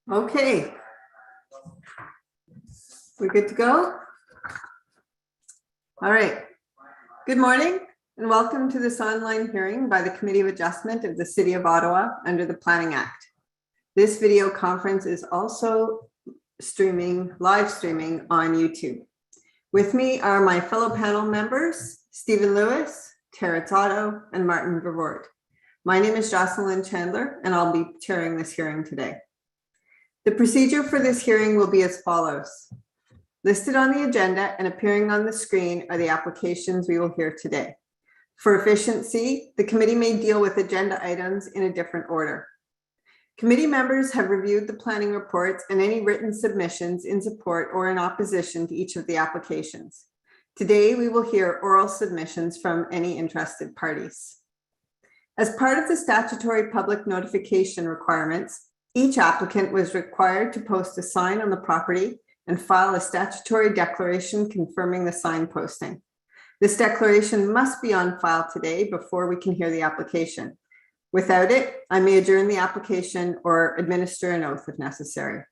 Okay. We're good to go? All right. Good morning and welcome to this online hearing by the Committee of Adjustment of the City of Ottawa under the Planning Act. This video conference is also live streaming on YouTube. With me are my fellow panel members, Stephen Lewis, Terrence Otto, and Martin Vervoort. My name is Jocelyn Chandler and I'll be chairing this hearing today. The procedure for this hearing will be as follows. Listed on the agenda and appearing on the screen are the applications we will hear today. For efficiency, the committee may deal with agenda items in a different order. Committee members have reviewed the planning reports and any written submissions in support or in opposition to each of the applications. Today, we will hear oral submissions from any interested parties. As part of the statutory public notification requirements, each applicant was required to post a sign on the property and file a statutory declaration confirming the sign posting. This declaration must be on file today before we can hear the application. Without it, I may adjourn the application or administer an oath if necessary.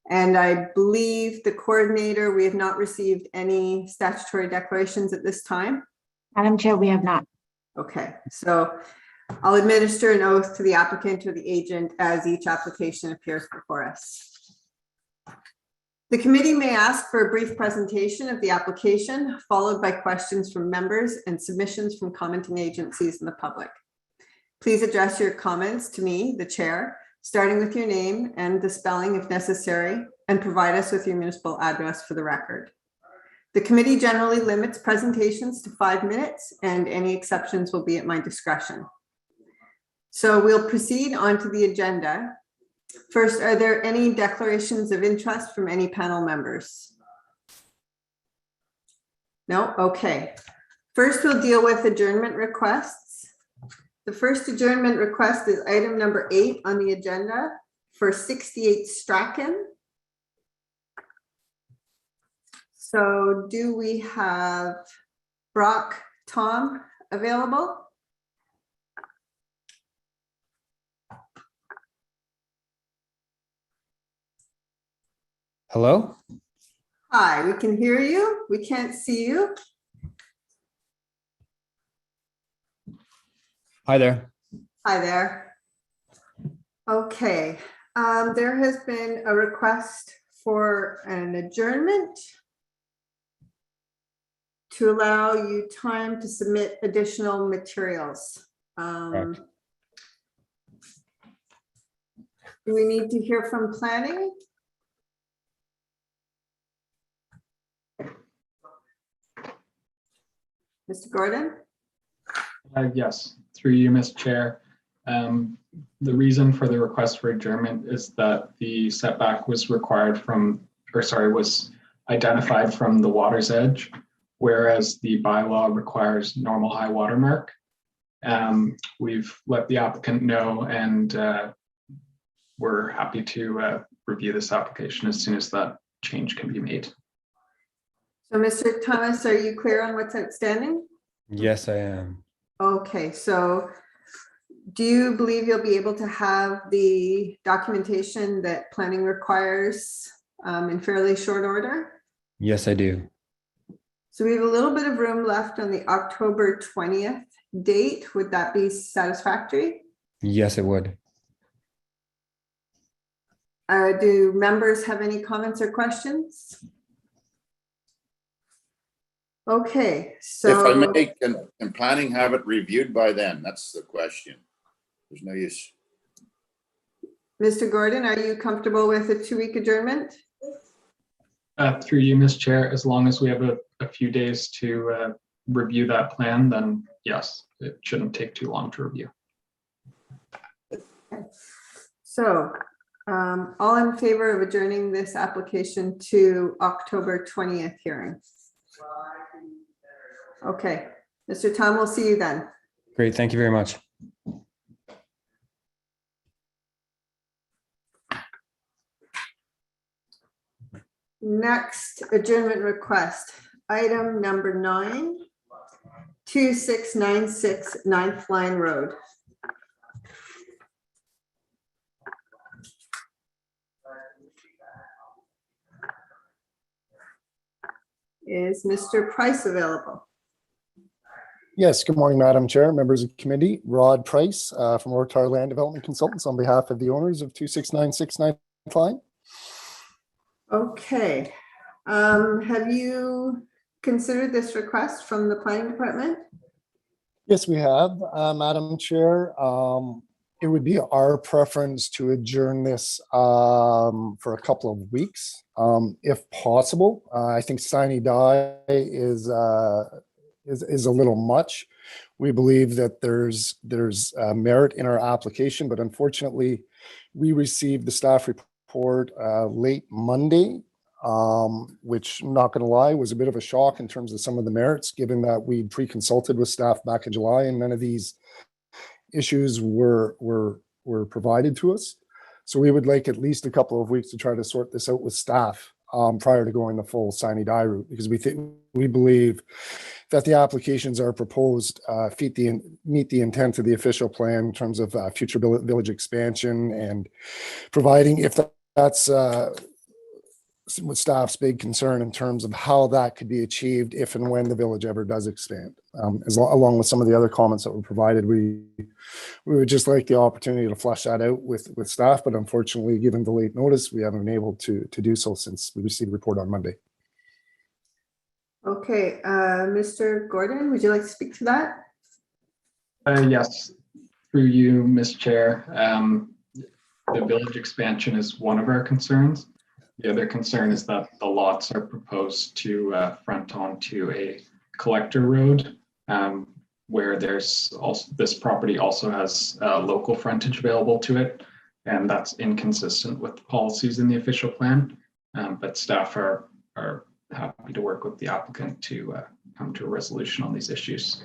And I believe the coordinator, we have not received any statutory declarations at this time. Madam Chair, we have not. Okay, so I'll administer an oath to the applicant or the agent as each application appears before us. The committee may ask for a brief presentation of the application, followed by questions from members and submissions from commenting agencies and the public. Please address your comments to me, the chair, starting with your name and the spelling if necessary, and provide us with your municipal address for the record. The committee generally limits presentations to 5 minutes, and any exceptions will be at my discretion. So we'll proceed on to the agenda. First, are there any declarations of interest from any panel members? No? Okay. First, we'll deal with adjournment requests. The first adjournment request is item number 8 on the agenda for 68 Strachan. So do we have Brock Tom available? Hello? Hi, we can hear you. We can't see you. Hi there. Hi there. Okay, there has been a request for an adjournment to allow you time to submit additional materials. Correct. Do we need to hear from planning? Mr. Gordon? Yes, through you, Ms. Chair. The reason for the request for adjournment is that the setback was was identified from the water's edge, whereas the bylaw requires normal high water mark. We've let the applicant know, and we're happy to review this application as soon as that change can be made. So Mr. Thomas, are you clear on what's outstanding? Yes, I am. Okay, so do you believe you'll be able to have the documentation that planning requires in fairly short order? Yes, I do. So we have a little bit of room left on the October 20th date. Would that be satisfactory? Yes, it would. Do members have any comments or questions? Okay, so. If I may, can planning have it reviewed by then? That's the question. There's no use. Mr. Gordon, are you comfortable with a 2-week adjournment? Through you, Ms. Chair, as long as we have a few days to review that plan, then yes, it shouldn't take too long to review. Okay. So all in favor of adjourning this application to October 20th hearing? Okay, Mr. Tom, we'll see you then. Great. Thank you very much. Next adjournment request, item number 9, 2696 9th Line Road. Is Mr. Price available? Yes, good morning, Madam Chair, members of the committee. Rod Price from Ottawa Land Development Consultants on behalf of the owners of 26969 Klein. Okay. Have you considered this request from the planning department? Yes, we have, Madam Chair. It would be our preference to adjourn this for a couple of weeks, if possible. I think sine die is a little much. We believe that there's merit in our application, but unfortunately, we received the staff report late Monday, which, I'm not going to lie, was a bit of a shock in terms of some of the merits, given that we pre-consulted with staff back in July and none of these issues were provided to us. So we would like at least a couple of weeks to try to sort this out with staff prior to going the full sine die route, because we believe that the applications are proposed meet the intent of the official plan in terms of future village expansion, and providing, if that's with staff's big concern in terms of how that could be achieved if and when the village ever does expand. Along with some of the other comments that were provided, we would just like the opportunity to flesh that out with staff, but unfortunately, given the late notice, we haven't been able to do so since we received the report on Monday. Okay, Mr. Gordon, would you like to speak to that? Yes, through you, Ms. Chair. The village expansion is one of our concerns. The other concern is that the lots are proposed to front onto a collector road, where there's also, this property also has local frontage available to it, and that's inconsistent with the policies in the official plan. But staff are happy to work with the applicant to come to a resolution on these issues.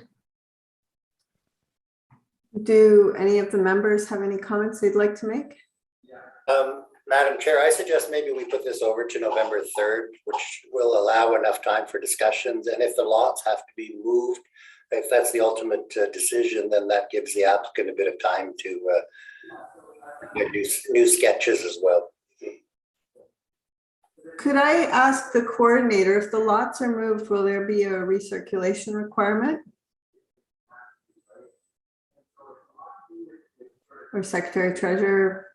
Do any of the members have any comments they'd like to make? Madam Chair, I suggest maybe we put this over to November 3rd, which will allow enough time for discussions. And if the lots have to be moved, if that's the ultimate decision, then that gives the applicant a bit of time to get new sketches as well. Could I ask the coordinator, if the lots are moved, will there be a recirculation requirement? Or Secretary Treasurer?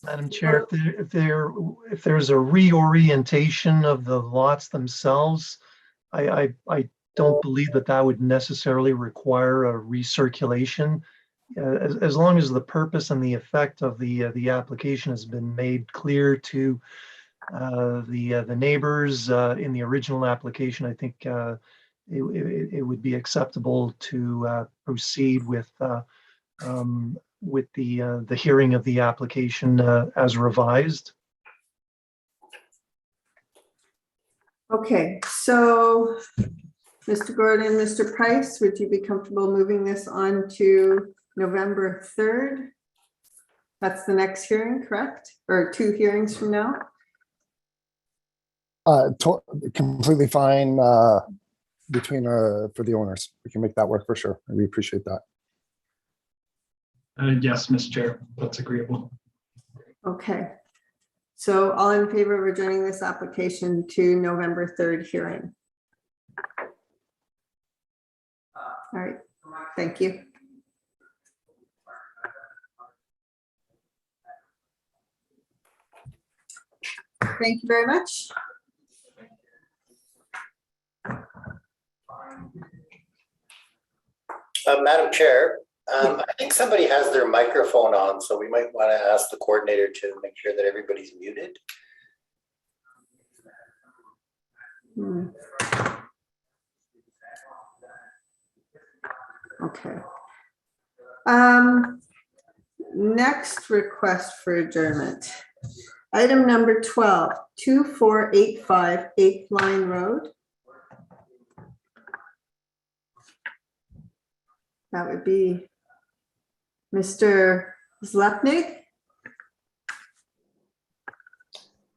Madam Chair, if there's a reorientation of the lots themselves, I don't believe that would necessarily require a recirculation. As long as the purpose and the effect of the application has been made clear to the neighbors in the original application, I think it would be acceptable to proceed with the hearing of the application as revised. Okay, so Mr. Gordon, Mr. Price, would you be comfortable moving this on to November 3rd? That's the next hearing, correct? Or 2 hearings from now? Completely fine between for the owners. We can make that work for sure, and we appreciate that. Yes, Ms. Chair, that's agreeable. Okay. So all in favor of adjourning this application to November 3rd hearing? All right, thank you. Thank you very much. Madam Chair, I think somebody has their microphone on, so we might want to ask the coordinator to make sure that everybody's muted. Okay. Next request for adjournment. Item number 12, 2485 8th Line Road. That would be Mr. Zlepnik.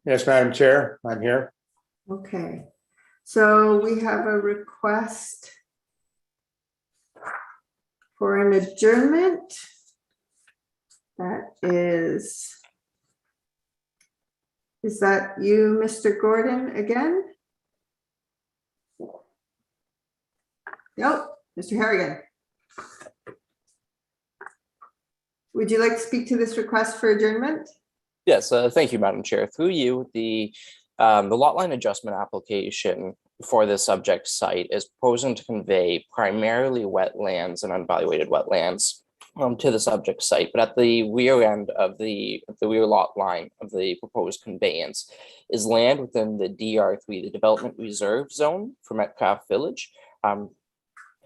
Yes, Madam Chair, I'm here. Okay, so we have a request for an adjournment. That is Is that you, Mr. Gordon, again? Nope, Mr. Harrigan. Would you like to speak to this request for adjournment? Yes, thank you, Madam Chair. Through you, the lot line adjustment application for this subject site is proposing to convey primarily wetlands and unvaluated wetlands to the subject site, but at the rear end of the rear lot line of the proposed conveyance is land within the DR3, the Development Reserve Zone for Metcalf Village, and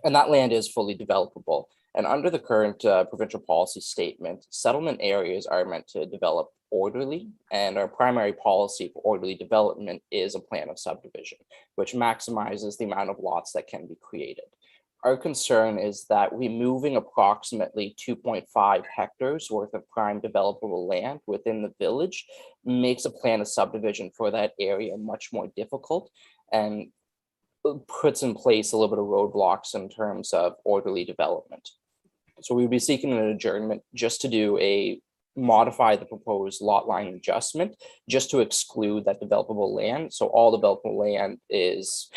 that land is fully developable. And under the current provincial policy statement, settlement areas are meant to develop orderly, and our primary policy for orderly development is a plan of subdivision, which maximizes the amount of lots that can be created. Our concern is that removing approximately 2.5 hectares worth of prime developable land within the village makes a plan of subdivision for that area much more difficult and puts in place a little bit of roadblocks in terms of orderly development. So we would be seeking an adjournment just to modify the proposed lot line adjustment, just to exclude that developable land. So all developable land is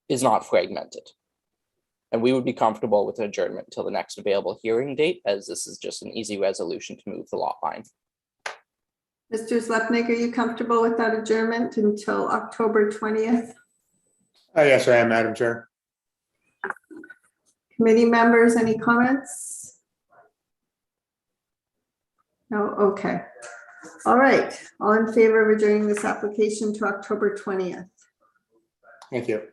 not fragmented. And we would be comfortable with an adjournment until the next available hearing date, as this is just an easy resolution to move the lot line. Mr. Zlepnik, are you comfortable with that adjournment until October 20th? Yes, I am, Madam Chair. Committee members, any comments? No, okay. All right, all in favor of adjourning this application to October 20th? Thank you.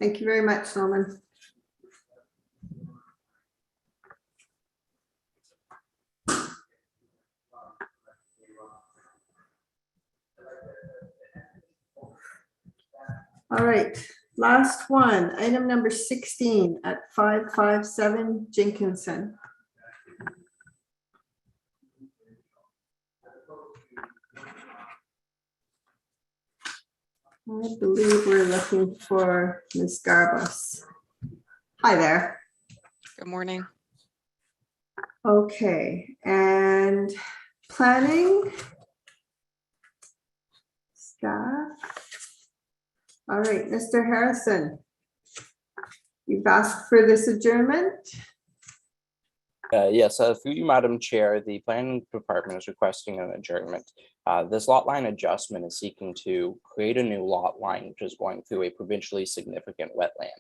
Thank you very much, Norman. All right, last one, item number 16 at 557 Jenkinson. I believe we're looking for Ms. Garbus. Hi there. Good morning. Okay, and planning staff. All right, Mr. Harrison, you've asked for this adjournment. Yes, through you, Madam Chair, the planning department is requesting an adjournment. This lot line adjustment is seeking to create a new lot line, which is going through a provincially significant wetland.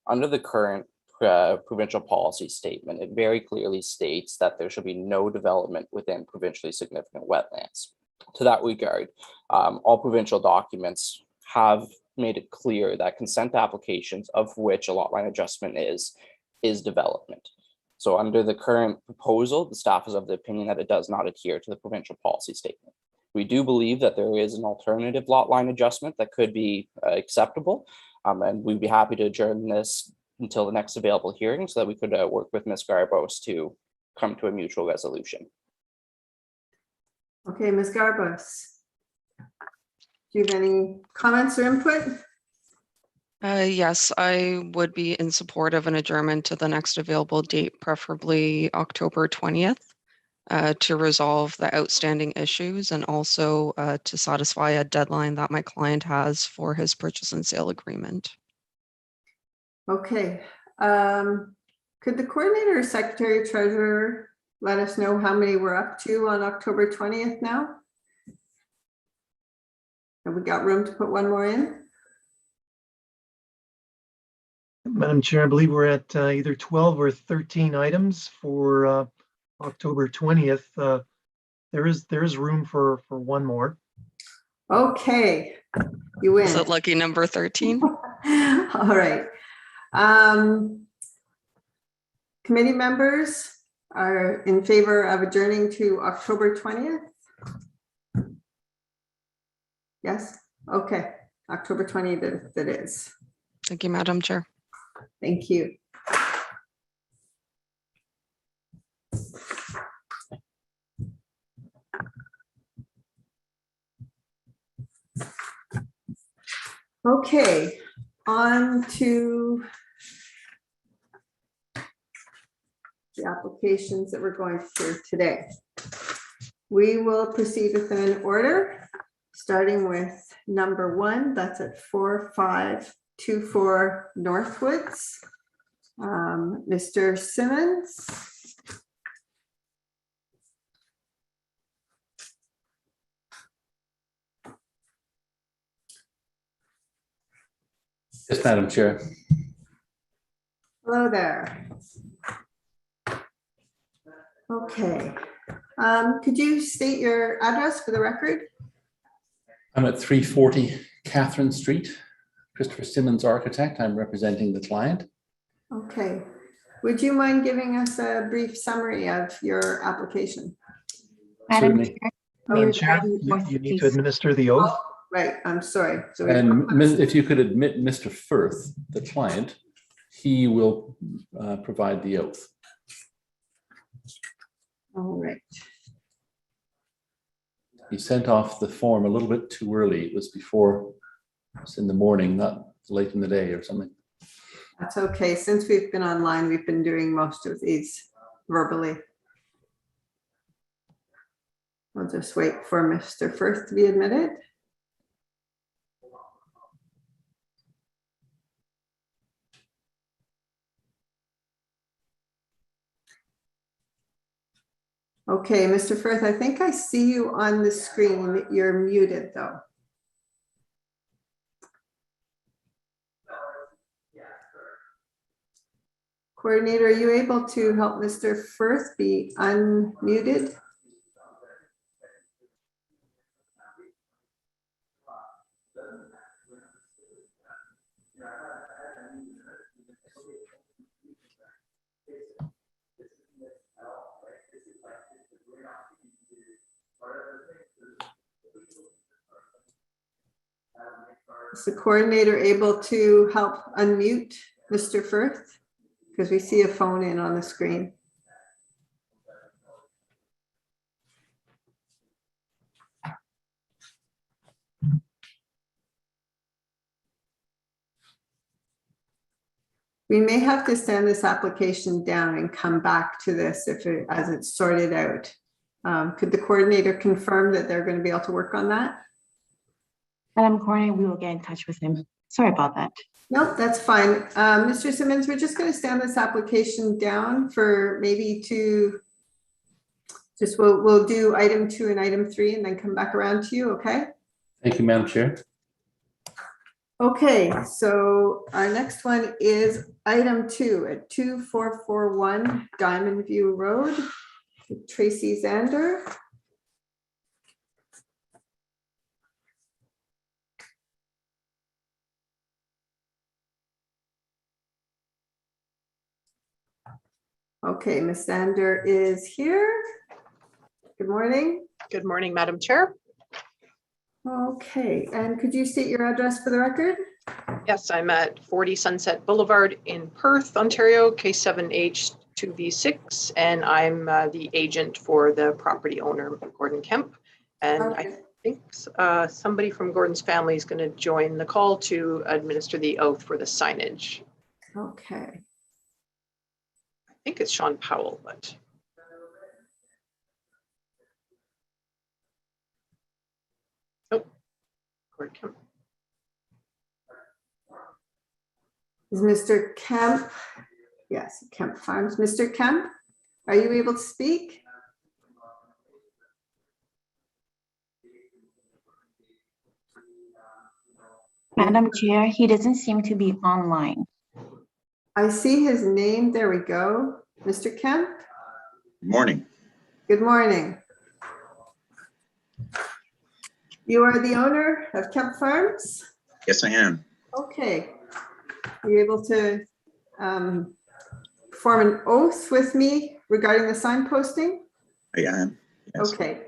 Under the current provincial policy statement, it very clearly states that there should be no development within provincially significant wetlands. To that regard, all provincial documents have made it clear that consent applications, of which a lot line adjustment is development. So under the current proposal, the staff is of the opinion that it does not adhere to the provincial policy statement. We do believe that there is an alternative lot line adjustment that could be acceptable, and we'd be happy to adjourn this until the next available hearing so that we could work with Ms. Garbos to come to a mutual resolution. Okay, Ms. Garbus. Do you have any comments or input? Yes, I would be in support of an adjournment to the next available date, preferably October 20th, to resolve the outstanding issues and also to satisfy a deadline that my client has for his purchase and sale agreement. Okay. Could the coordinator or secretary treasurer let us know how many we're up to on October 20th now? Have we got room to put one more in? Madam Chair, I believe we're at either 12 or 13 items for October 20th. There is room for one more. Okay, you win. Is it lucky number 13? All right. Committee members are in favor of adjourning to October 20th? Yes, okay, October 20th it is. Thank you, Madam Chair. Thank you. Okay, on to the applications that we're going through today. We will proceed within an order, starting with number 1, that's at 4524 Northwoods. Mr. Simmons. Yes, Madam Chair. Hello there. Okay. Could you state your address for the record? I'm at 340 Catherine Street. Christopher Simmons, architect. I'm representing the client. Okay. Would you mind giving us a brief summary of your application? Certainly. Madam Chair, you need to administer the oath. Oh, right, I'm sorry. So And if you could admit Mr. Firth, the client, he will provide the oath. all right. He sent off the form a little bit too early. It was before, it's in the morning, not late in the day or something. That's okay. Since we've been online, we've been doing most of these verbally. We'll just wait for Mr. Firth to be admitted. Okay, Mr. Firth, I think I see you on the screen. You're muted though. Coordinator, are you able to help Mr. Firth be unmuted? Is the coordinator able to help unmute Mr. Firth? Because we see a phone in on the screen. We may have to send this application down and come back to this as it's sorted out. Could the coordinator confirm that they're going to be able to work on that? Madam Coordinator, we will get in touch with him. Sorry about that. Nope, that's fine. Mr. Simmons, we're just going to stand this application down for maybe we'll do item 2 and item 3 and then come back around to you, okay? Thank you, Madam Chair. Okay, so our next one is item 2 at 2441 Diamond View Road, Tracy Zander. Okay, Ms. Zander is here. Good morning. Good morning, Madam Chair. Okay, and could you state your address for the record? Yes, I'm at 40 Sunset Boulevard in Perth, Ontario, K7H2V6, and I'm the agent for the property owner, Gordon Kemp. And Okay. I think somebody from Gordon's family is going to join the call to administer the oath for the signage. Okay. I think it's Sean Powell, but. Oh, Gordon Kemp. Is Mr. Kemp? Yes, Kemp Farms. Mr. Kemp, are you able to speak? Madam Chair, he doesn't seem to be online. I see his name. There we go. Mr. Kemp, Good morning. good morning. You are the owner of Kemp Farms? Yes, I am. Okay. Are you able to form an oath with me regarding the signposting? I am. Yes. Okay.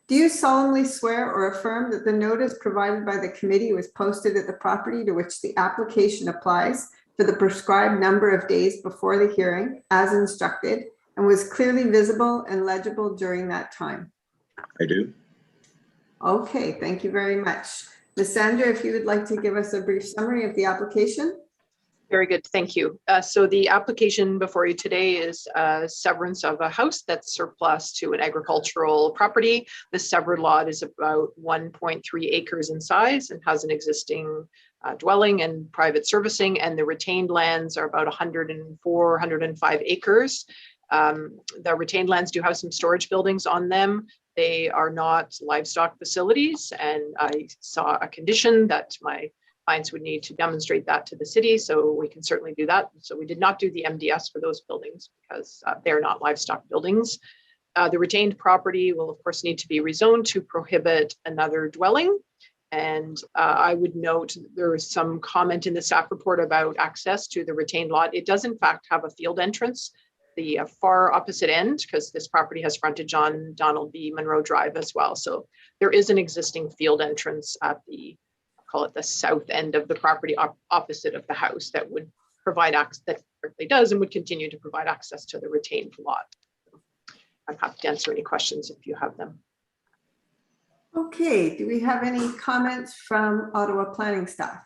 Do you solemnly swear or affirm that the notice provided by the committee was posted at the property to which the application applies for the prescribed number of days before the hearing as instructed and was clearly visible and legible during that time? I do. Okay, thank you very much. Ms. Sandra, if you would like to give us a brief summary of the application. Very good, thank you. So the application before you today is severance of a house that's surplus to an agricultural property. The severed lot is about 1.3 acres in size and has an existing dwelling and private servicing, and the retained lands are about 104, 105 acres. The retained lands do have some storage buildings on them. They are not livestock facilities, and I saw a condition that my clients would need to demonstrate that to the city, so we can certainly do that. So we did not do the MDS for those buildings because they're not livestock buildings. The retained property will of course need to be rezoned to prohibit another dwelling. And I would note there is some comment in the staff report about access to the retained lot. It does in fact have a field entrance, the far opposite end, because this property has frontage on Donald B. Monroe Drive as well. So there is an existing field entrance at the, call it the south end of the property opposite of the house that would provide access, that currently does and would continue to provide access to the retained lot. I'm happy to answer any questions if you have them. Okay, do we have any comments from Ottawa planning staff?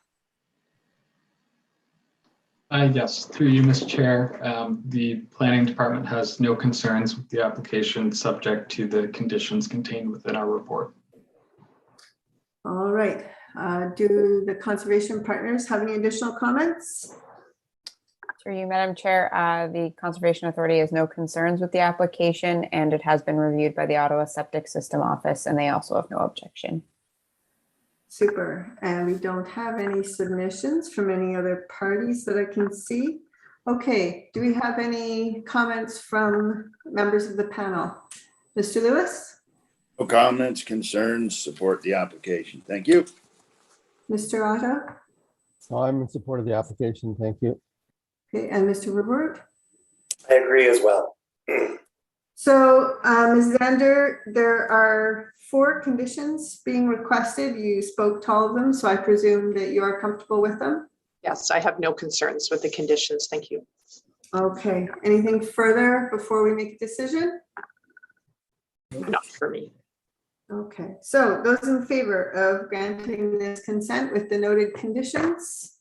Yes, through you, Ms. Chair. The planning department has no concerns with the application subject to the conditions contained within our report. All right. Do the conservation partners have any additional comments? Through you, Madam Chair, the Conservation Authority has no concerns with the application, and it has been reviewed by the Ottawa Septic System Office, and they also have no objection. Super. And we don't have any submissions from any other parties that I can see. Okay, do we have any comments from members of the panel? Mr. Lewis? No comments, concerns, support the application. Thank you. Mr. Otto? I'm in support of the application. Thank you. Okay, and Mr. Woodward? I agree as well. So, Ms. Zander, there are 4 conditions being requested. You spoke to all of them, so I presume that you are comfortable with them? Yes, I have no concerns with the conditions. Thank you. Okay, anything further before we make a decision? Not for me. Okay, so those in favor of granting this consent with the noted conditions?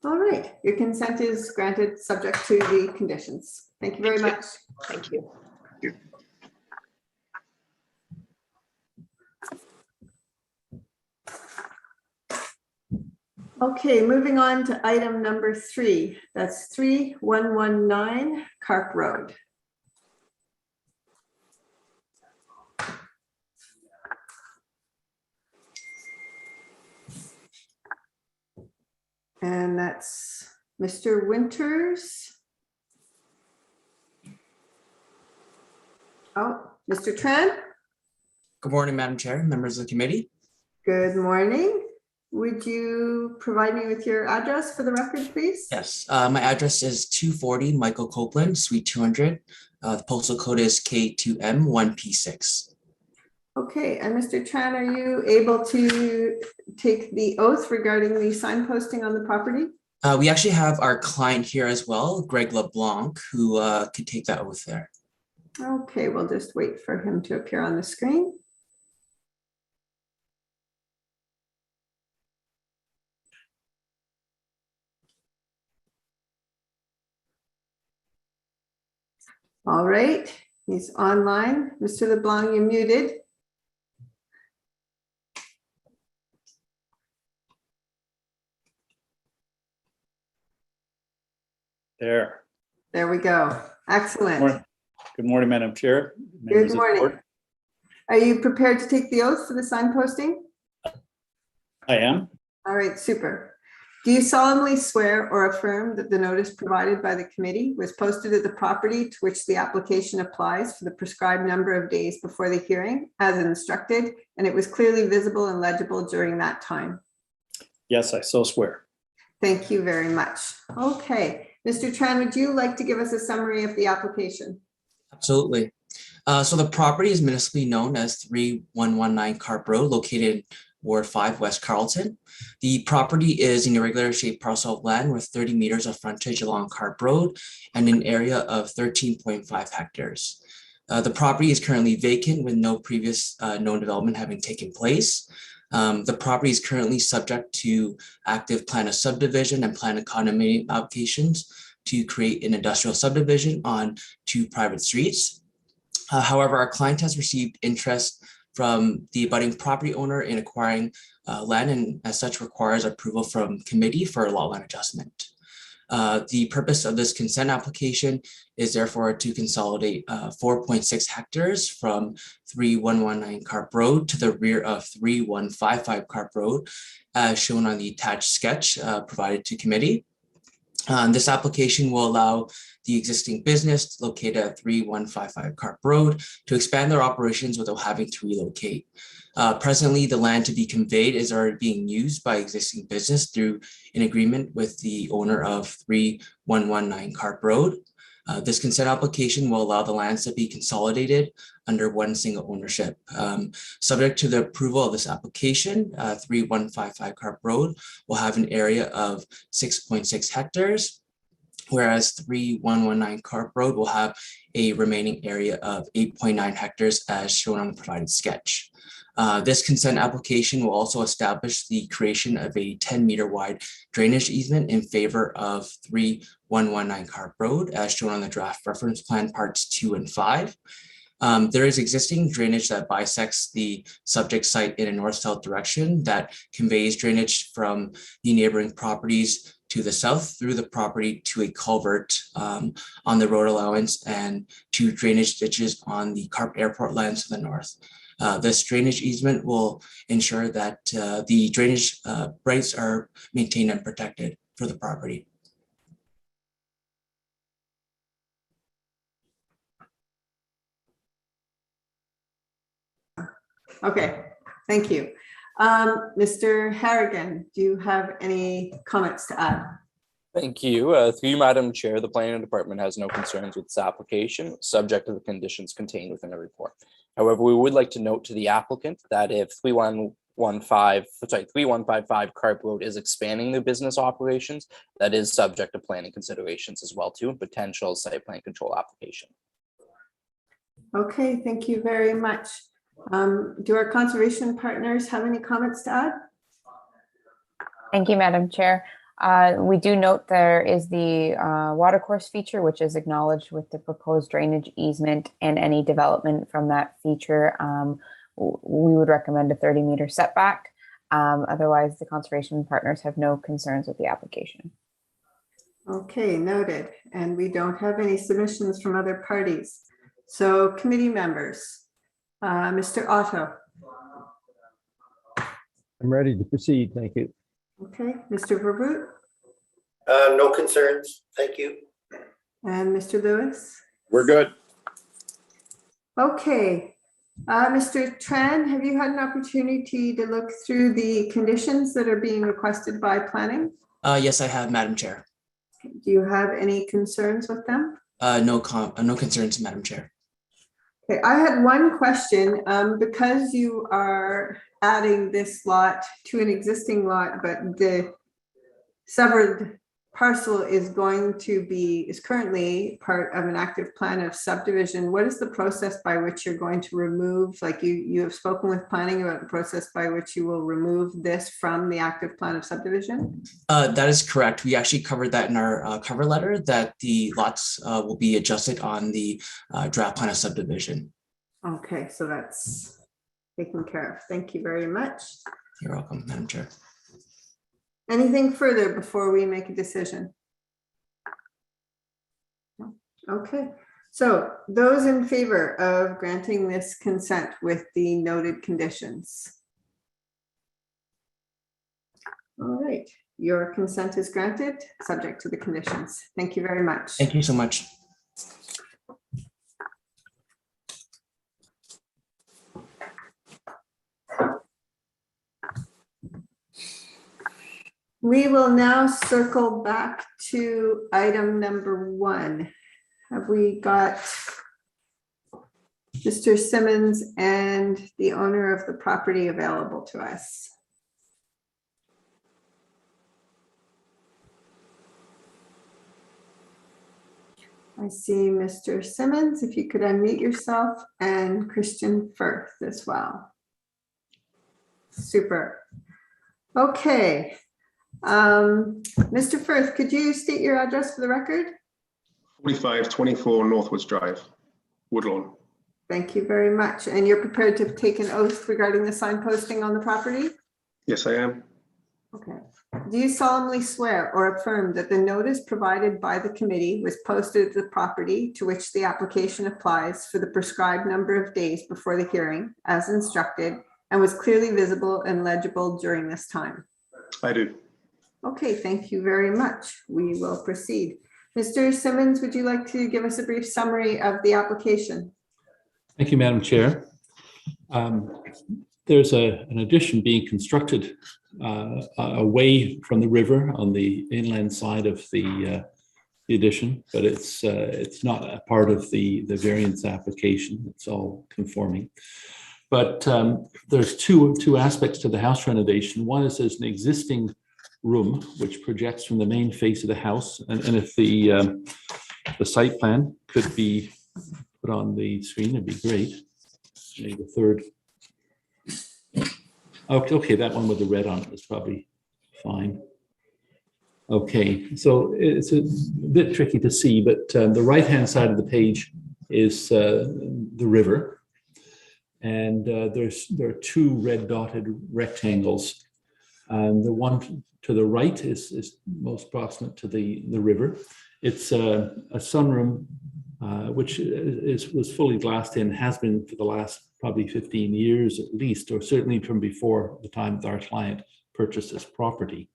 All right, your consent is granted subject to the conditions. Thank you very much. Thank you. Okay, moving on to item number 3. That's 3119 Carp Road. And that's Mr. Winters. Oh, Mr. Tran. Good morning, Madam Chair, members of the committee. Good morning. Would you provide me with your address for the record, please? Yes, my address is 240 Michael Copeland, Suite 200. The postal code is K2M1P6. Okay, and Mr. Tran, are you able to take the oath regarding the signposting on the property? We actually have our client here as well, Greg LeBlanc, who could take that oath there. Okay, we'll just wait for him to appear on the screen. All right, he's online. Mr. LeBlanc, you're muted. There. There we go. Excellent. Good morning, Madam Chair. Good morning. Are you prepared to take the oath for the signposting? I am. All right, super. Do you solemnly swear or affirm that the notice provided by the committee was posted at the property to which the application applies for the prescribed number of days before the hearing as instructed, and it was clearly visible and legible during that time? Yes, I so swear. Thank you very much. Okay, Mr. Tran, would you like to give us a summary of the application? Absolutely. So the property is municipally known as 3119 Carp Road, located in Ward 5, West Carleton. The property is an irregular shaped parcel of land with 30 meters of frontage along Carp Road and an area of 13.5 hectares. The property is currently vacant with no previous known development having taken place. The property is currently subject to active plan of subdivision and plan of condominium applications to create an industrial subdivision on 2 private streets. However, our client has received interest from the abutting property owner in acquiring land, and as such requires approval from committee for a lot line adjustment. The purpose of this consent application is therefore to consolidate 4.6 hectares from 3119 Carp Road to the rear of 3155 Carp Road, as shown on the attached sketch provided to committee. This application will allow the existing business located at 3155 Carp Road to expand their operations without having to relocate. Presently, the land to be conveyed is already being used by existing business through an agreement with the owner of 3119 Carp Road. This consent application will allow the lands to be consolidated under one single ownership. Subject to the approval of this application, 3155 Carp Road will have an area of 6.6 hectares, whereas 3119 Carp Road will have a remaining area of 8.9 hectares as shown on the provided sketch. This consent application will also establish the creation of a 10-meter wide drainage easement in favor of 3119 Carp Road, as shown on the draft reference plan parts 2 and 5. There is existing drainage that bisects the subject site in a north-south direction that conveys drainage from the neighboring properties to the south through the property to a culvert on the road allowance and to drainage ditches on the Carp Airport lands to the north. This drainage easement will ensure that the drainage rights are maintained and protected for the property. Okay, thank you. Mr. Harrigan, do you have any comments to add? Thank you. Through you, Madam Chair, the planning department has no concerns with this application, subject to the conditions contained within the report. However, we would like to note to the applicant that if 3155 Carp Road is expanding the business operations, that is subject to planning considerations as well too, potential site plan control application. Okay, thank you very much. Do our conservation partners have any comments to add? Thank you, Madam Chair. We do note there is the watercourse feature, which is acknowledged with the proposed drainage easement, and any development from that feature, we would recommend a 30-meter setback. Otherwise, the conservation partners have no concerns with the application. Okay, noted. And we don't have any submissions from other parties. So committee members, Mr. Otto. I'm ready to proceed. Thank you. Okay, Mr. Vervoet. No concerns. Thank you. And Mr. Lewis. We're good. Okay, Mr. Tran, have you had an opportunity to look through the conditions that are being requested by planning? Yes, I have, Madam Chair. Do you have any concerns with them? No concerns, Madam Chair. Okay, I had one question. Because you are adding this lot to an existing lot, but the severed parcel is currently part of an active plan of subdivision. What is the process by which you're going to remove, like you have spoken with planning about the process by which you will remove this from the active plan of subdivision? That is correct. We actually covered that in our cover letter, that the lots will be adjusted on the draft plan of subdivision. Okay, so that's taken care of. Thank you very much. You're welcome, Madam Chair. Anything further before we make a decision? Okay, so those in favor of granting this consent with the noted conditions? All right, your consent is granted, subject to the conditions. Thank you very much. Thank you so much. We will now circle back to item number 1. Have we got Mr. Simmons and the owner of the property available to us? I see Mr. Simmons, if you could unmute yourself, and Christian Firth as well. Super. Okay. Mr. Firth, could you state your address for the record? 4524 Northwoods Drive, Woodlawn. Thank you very much. And you're prepared to take an oath regarding the signposting on the property? Yes, I am. Okay. Do you solemnly swear or affirm that the notice provided by the committee was posted at the property to which the application applies for the prescribed number of days before the hearing, as instructed, and was clearly visible and legible during this time? I do. Okay, thank you very much. We will proceed. Mr. Simmons, would you like to give us a brief summary of the application? Thank you, Madam Chair. There's an addition being constructed away from the river on the inland side of the addition, but it's not a part of the variance application. It's all conforming. But there's two aspects to the house renovation. One is there's an existing room which projects from the main face of the house, and if the site plan could be put on the screen, it'd be great. Maybe the third. Okay, that one with the red on it is probably fine. Okay, so it's a bit tricky to see, but the right-hand side of the page is the river, and there are two red dotted rectangles, and the one to the right is most proximate to the river. It's a sunroom which was fully glassed in, has been for the last probably 15 years at least, or certainly from before the time that our client purchased this property.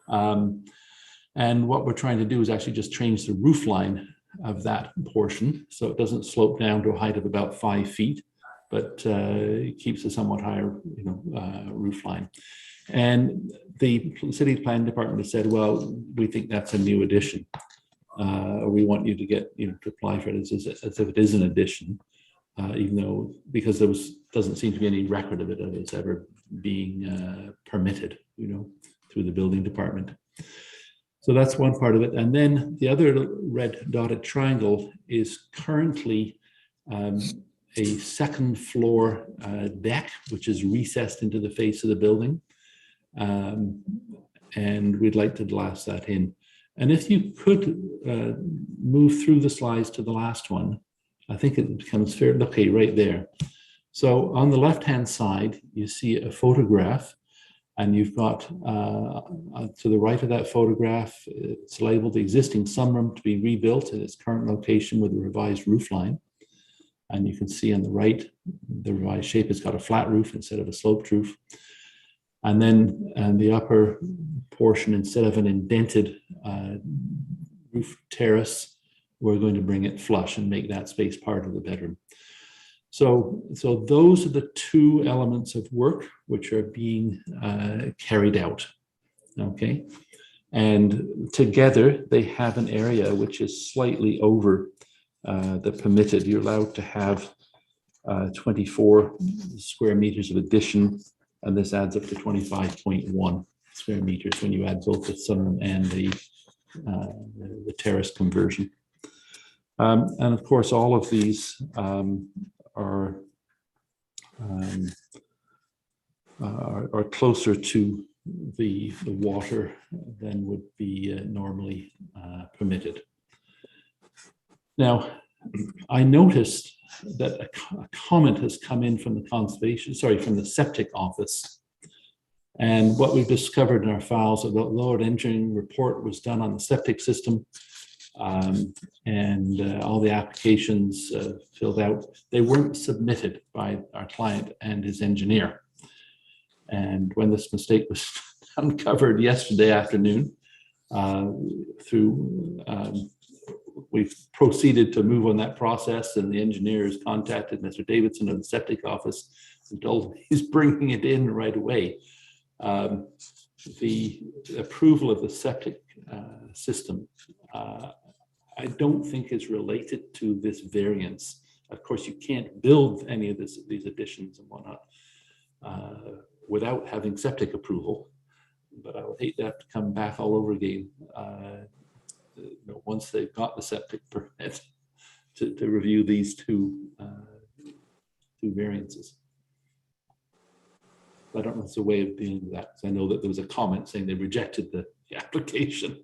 And what we're trying to do is actually just change the roof line of that portion so it doesn't slope down to a height of about 5 feet, but it keeps a somewhat higher roof line. And the city plan department has said, well, we think that's a new addition. We want you to get, to apply for it as if it is an addition, even though, because there doesn't seem to be any record of it as ever being permitted, through the building department. So that's one part of it. And then the other red dotted triangle is currently a second floor deck, which is recessed into the face of the building. And we'd like to glass that in. And if you could move through the slides to the last one, I think it becomes fair. Okay, right there. So on the left-hand side, you see a photograph, and you've got to the right of that photograph, it's labeled the existing sunroom to be rebuilt in its current location with a revised roof line. And you can see on the right, the revised shape has got a flat roof instead of a sloped roof. And then the upper portion, instead of an indented roof terrace, we're going to bring it flush and make that space part of the bedroom. So those are the two elements of work which are being carried out, okay? And together they have an area which is slightly over the permitted. You're allowed to have 24 square meters of addition, and this adds up to 25.1 square meters when you add both the sunroom and the terrace conversion. And of course, all of these are closer to the water than would be normally permitted. Now, I noticed that a comment has come in from from the septic office. And what we've discovered in our files, the lower engineering report was done on the septic system, and all the applications filled out, they weren't submitted by our client and his engineer. And when this mistake was uncovered yesterday afternoon, we've proceeded to move on that process, and the engineer has contacted Mr. Davidson of the septic office and told him he's bringing it in right away. The approval of the septic system, I don't think is related to this variance. Of course, you can't build any of these additions and whatnot without having septic approval, but I would hate to have to come back all over again once they've got the septic permit to review these two variances. I don't know if there's a way of dealing with that, because I know that there was a comment saying they rejected the application.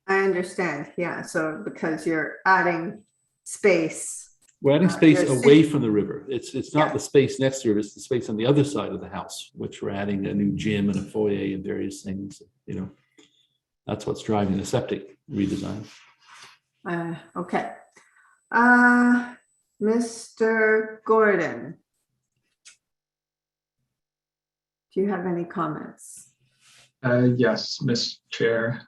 I understand. Yeah. So because you're adding space. We're adding space There's away six- from the river. It's not the space next to it, it's the space on the other side of the house, which we're adding a new gym and a foyer and various things, you know. That's what's driving the septic redesign. Okay. Mr. Gordon. Do you have any comments? Yes, Ms. Chair.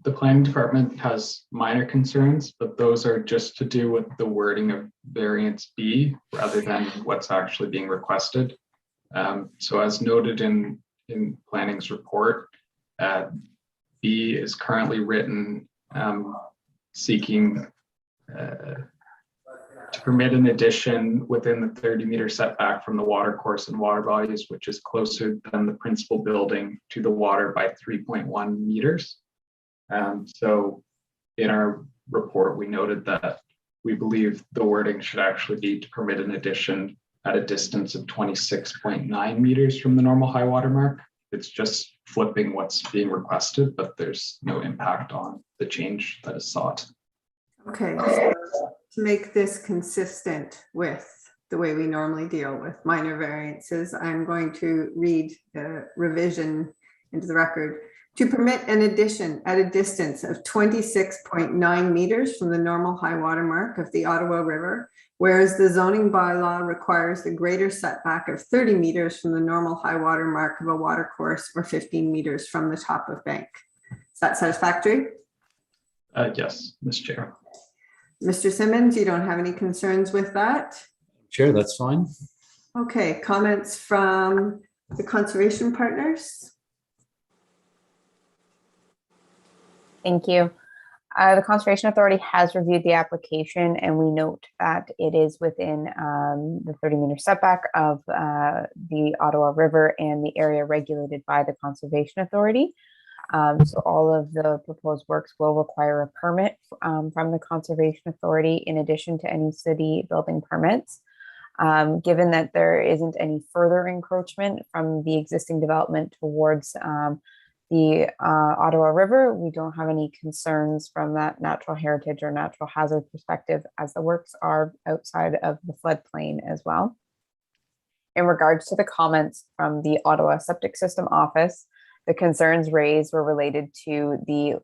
The planning department has minor concerns, but those are just to do with the wording of variance B rather than what's actually being requested. So as noted in planning's report, B is currently written seeking to permit an addition within the 30-meter setback from the water course and water bodies, which is closer than the principal building to the water by 3.1 meters. So in our report, we noted that we believe the wording should actually be to permit an addition at a distance of 26.9 meters from the normal high water mark. It's just flipping what's being requested, but there's no impact on the change that is sought. Okay, so to make this consistent with the way we normally deal with minor variances, I'm going to read the revision into the record. To permit an addition at a distance of 26.9 meters from the normal high water mark of the Ottawa River, whereas the zoning bylaw requires the greater setback of 30 meters from the normal high water mark of a water course or 15 meters from the top of bank. Is that satisfactory? Yes, Ms. Chair. Mr. Simmons, you don't have any concerns with that? Chair, that's fine. Okay, comments from the conservation partners? Thank you. The Conservation Authority has reviewed the application, and we note that it is within the 30-meter setback of the Ottawa River and the area regulated by the Conservation Authority. So all of the proposed works will require a permit from the Conservation Authority in addition to any city building permits. Given that there isn't any further encroachment from the existing development towards the Ottawa River, we don't have any concerns from that natural heritage or natural hazard perspective, as the works are outside of the floodplain as well. In regards to the comments from the Ottawa Septic System Office, the concerns raised were related to the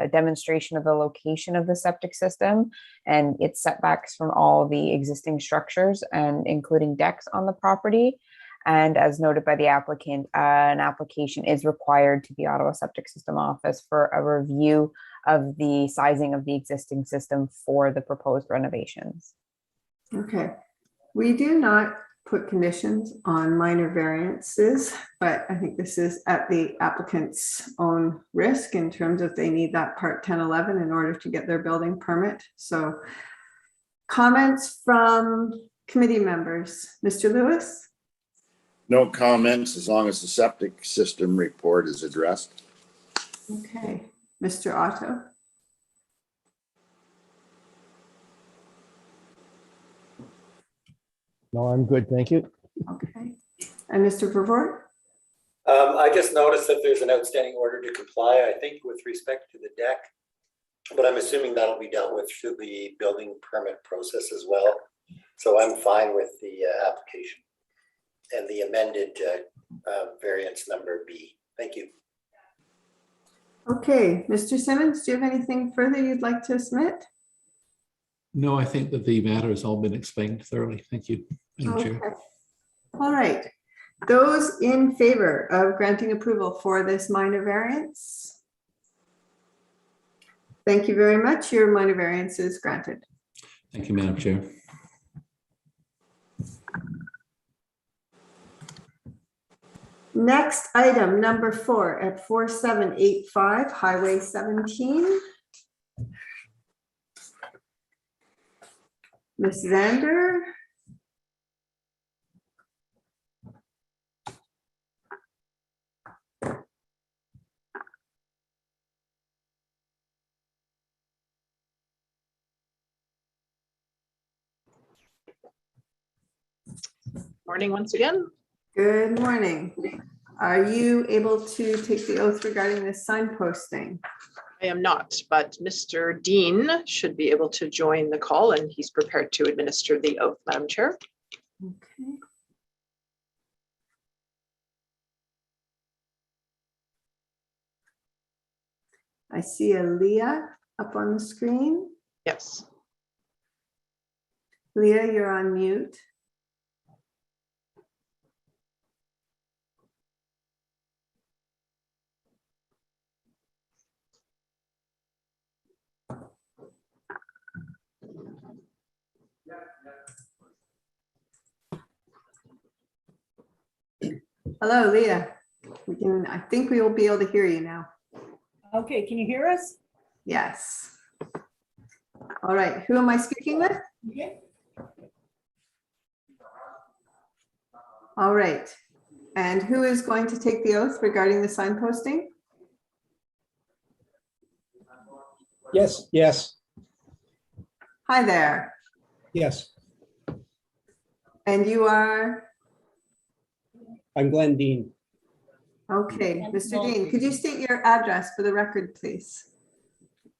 demonstration of the location of the septic system and its setbacks from all the existing structures and including decks on the property. And as noted by the applicant, an application is required to the Ottawa Septic System Office for a review of the sizing of the existing system for the proposed renovations. Okay, we do not put conditions on minor variances, but I think this is at the applicant's own risk in terms of they need that part 1011 in order to get their building permit. So comments from committee members, Mr. Lewis? No comments as long as the septic system report is addressed. Okay, Mr. Otto? No, I'm good, thank you. Okay, and Mr. Vervoort? I just noticed that there's an outstanding order to comply, I think, with respect to the deck, but I'm assuming that'll be dealt with through the building permit process as well. So I'm fine with the application and the amended variance number B. Thank you. Okay, Mr. Simmons, do you have anything further you'd like to submit? No, I think that the matter has all been explained thoroughly. Thank you, Madam Chair. All right. Those in favor of granting approval for this minor variance? Thank you very much. Your minor variance is granted. Thank you, Madam Chair. Next item, number 4 at 4785 Highway 17. Ms. Zander. Morning once again. Good morning. Are you able to take the oath regarding this signposting? I am not, but Mr. Dean should be able to join the call and he's prepared to administer the oath, Madam Chair. Okay. I see a Leah up on the screen. Yes. Leah, you're on mute. Hello, Leah. I think we will be able to hear you now. Okay, can you hear us? Yes. All right, who am I speaking with? Okay. All right. And who is going to take the oath regarding the signposting? Yes. Hi there. Yes. And you are? I'm Glenn Dean. Okay, Mr. Dean, could you state your address for the record, please?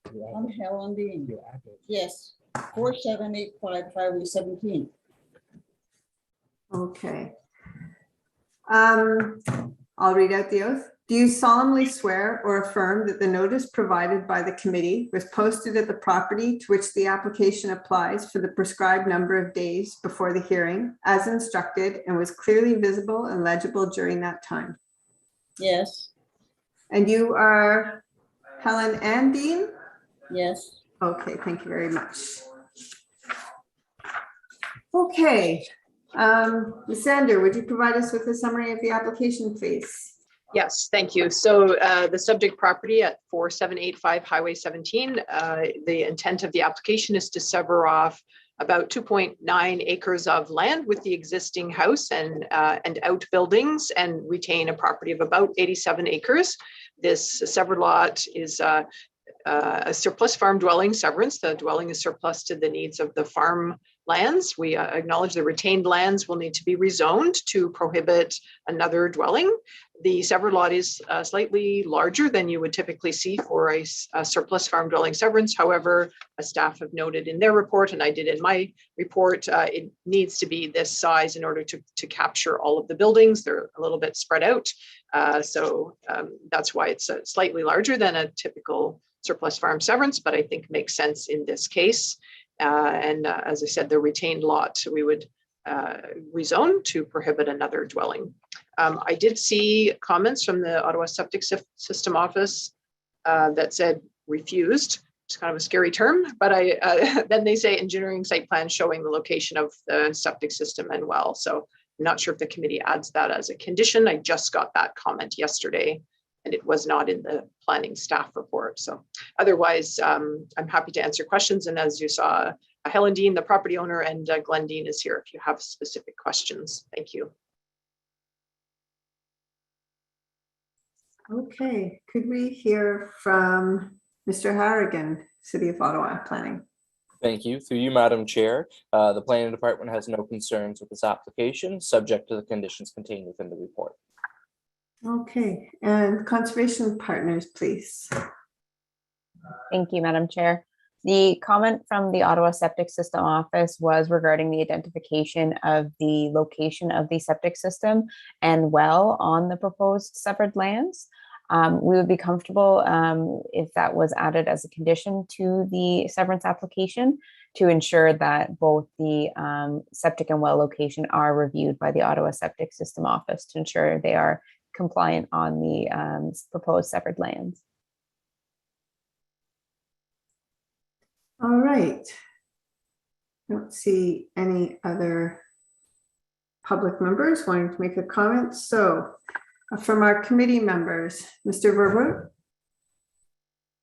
I'm Helen Dean. Yes, 4785 Highway 17. Okay. I'll read out the oath. Do you solemnly swear or affirm that the notice provided by the committee was posted at the property to which the application applies for the prescribed number of days before the hearing, as instructed, and was clearly visible and legible during that time? Yes. And you are Helen Ann Dean? Yes. Okay, thank you very much. Okay, Ms. Sander, would you provide us with a summary of the application, please? Yes, thank you. So the subject property at 4785 Highway 17, the intent of the application is to sever off about 2.9 acres of land with the existing house and outbuildings and retain a property of about 87 acres. This severed lot is a surplus farm dwelling severance. The dwelling is surplus to the needs of the farm lands. We acknowledge the retained lands will need to be rezoned to prohibit another dwelling. The severed lot is slightly larger than you would typically see for a surplus farm dwelling severance. However, as staff have noted in their report, and I did in my report, it needs to be this size in order to capture all of the buildings. They're a little bit spread out. So that's why it's slightly larger than a typical surplus farm severance, but I think makes sense in this case. As I said, the retained lot, we would rezone to prohibit another dwelling. I did see comments from the Ottawa Septic System Office that said refused. It's kind of a scary term, but then they say engineering site plan showing the location of the septic system and well. So I'm not sure if the committee adds that as a condition. I just got that comment yesterday and it was not in the planning staff report. So otherwise, I'm happy to answer questions. And as you saw, Helen Dean, the property owner, and Glenn Dean is here if you have specific questions. Thank you. Okay, could we hear from Mr. Harrigan, City of Ottawa Planning? Thank you. Through you, Madam Chair, the planning department has no concerns with this application, subject to the conditions contained within the report. Okay, and conservation partners, please. Thank you, Madam Chair. The comment from the Ottawa Septic System Office was regarding the identification of the location of the septic system and well on the proposed severed lands. We would be comfortable if that was added as a condition to the severance application to ensure that both the septic and well location are reviewed by the Ottawa Septic System Office to ensure they are compliant on the proposed severed lands. All right. Don't see any other public members wanting to make a comment. So from our committee members, Mr. Verwoerd.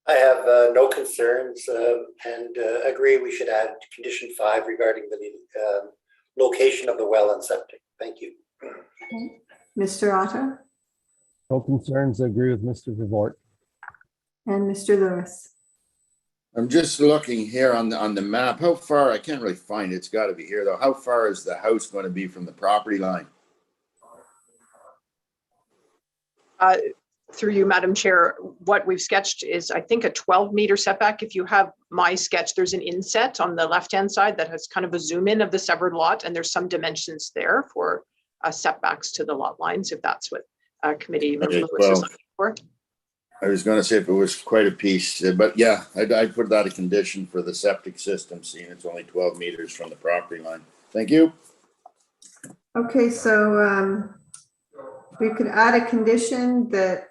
I have no concerns and agree we should add condition 5 regarding the location of the well and septic. Thank you. Mr. Otto. No concerns. I agree with Mr. Verwoerd. And Mr. Lewis. I'm just looking here on the map. How far, I can't really find it. It's got to be here though. How far is the house going to be from the property line? Through you, Madam Chair, what we've sketched is, I think, a 12-meter setback. If you have my sketch, there's an inset on the left-hand side that has kind of a zoom in of the severed lot, and there's some dimensions there for setbacks to the lot lines, if that's what Committee Member Lewis is looking for. I was going to say if it was quite a piece, but yeah, I'd put that a condition for the septic system, seeing it's only 12 meters from the property line. Thank you. Okay, so we could add a condition that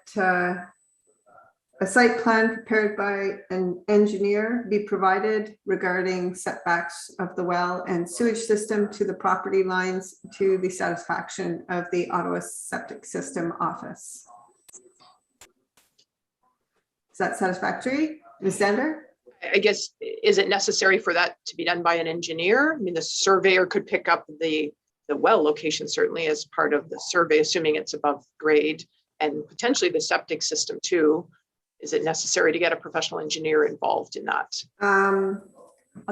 a site plan prepared by an engineer be provided regarding setbacks of the well and sewage system to the property lines to the satisfaction of the Ottawa Septic System Office. Is that satisfactory, Ms. Zander? I guess, is it necessary for that to be done by an engineer? I mean, the surveyor could pick up the well location certainly as part of the survey, assuming it's above grade, and potentially the septic system too. Is it necessary to get a professional engineer involved in that? I'll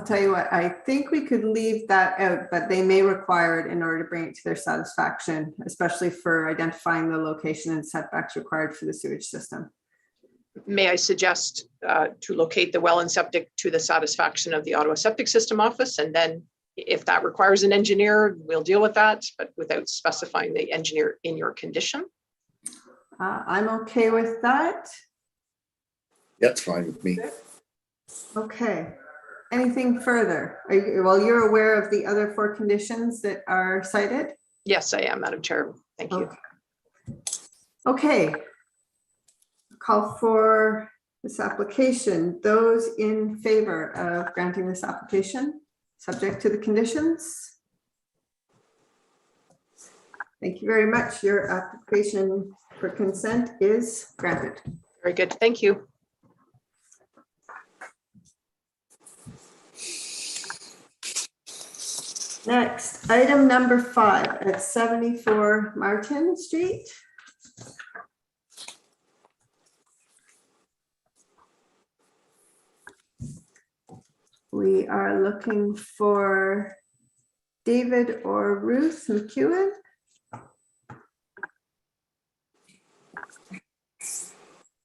tell you what, I think we could leave that out, but they may require it in order to bring it to their satisfaction, especially for identifying the location and setbacks required for the sewage system. May I suggest to locate the well and septic to the satisfaction of the Ottawa Septic System Office, and then if that requires an engineer, we'll deal with that, but without specifying the engineer in your condition? I'm okay with that. That's fine with me. Okay. Anything further? Well, you're aware of the other 4 conditions that are cited? Yes, I am, Madam Chair. Thank you. Okay. Call for this application. Those in favor of granting this application, subject to the conditions? Thank you very much. Your application for consent is granted. Very good. Thank you. Next, item number 5 at 74 Martin Street. We are looking for David or Ruth McEwen.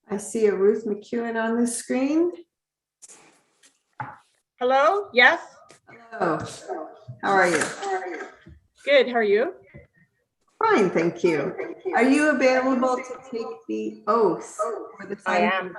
I see a Ruth McEwen on the screen. Hello, yes? Hello, how are you? Good, how are you? Fine, thank you. Are you available to take the oath for the I am.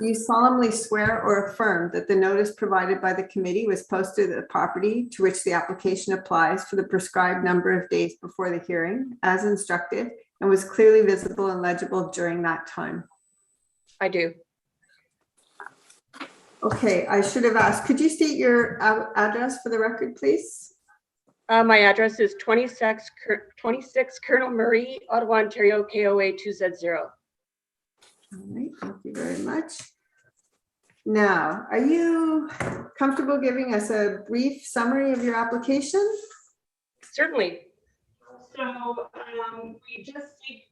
Do you solemnly swear or affirm that the notice provided by the committee was posted at the property to which the application applies for the prescribed number of days before the hearing as instructed and was clearly visible and legible during that time? I do. Okay, I should have asked, could you state your address for the record, please? My address is 26 Colonel Murray, Ottawa, Ontario, KOA 2Z0. All right, thank you very much. Now, are you comfortable giving us a brief summary of your application? Certainly. So we just seek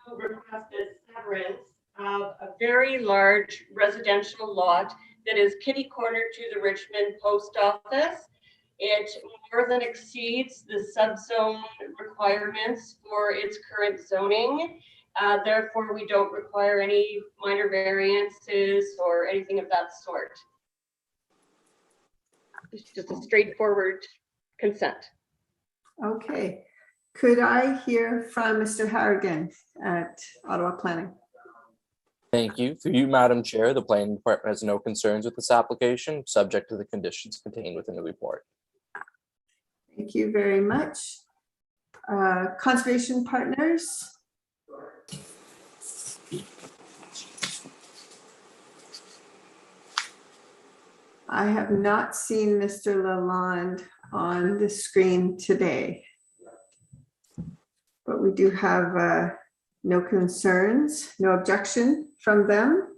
to request a severance of a very large residential lot that is kitty corner to the Richmond Post Office. It more than exceeds the subzone requirements for its current zoning. Therefore, we don't require any minor variances or anything of that sort. It's just a straightforward consent. Okay. Could I hear from Mr. Harrigan at Ottawa Planning? Thank you. Through you, Madam Chair, the planning department has no concerns with this application, subject to the conditions contained within the report. Thank you very much. Conservation Partners? I have not seen Mr. Lalonde on the screen today, but we do have no concerns, no objection from them.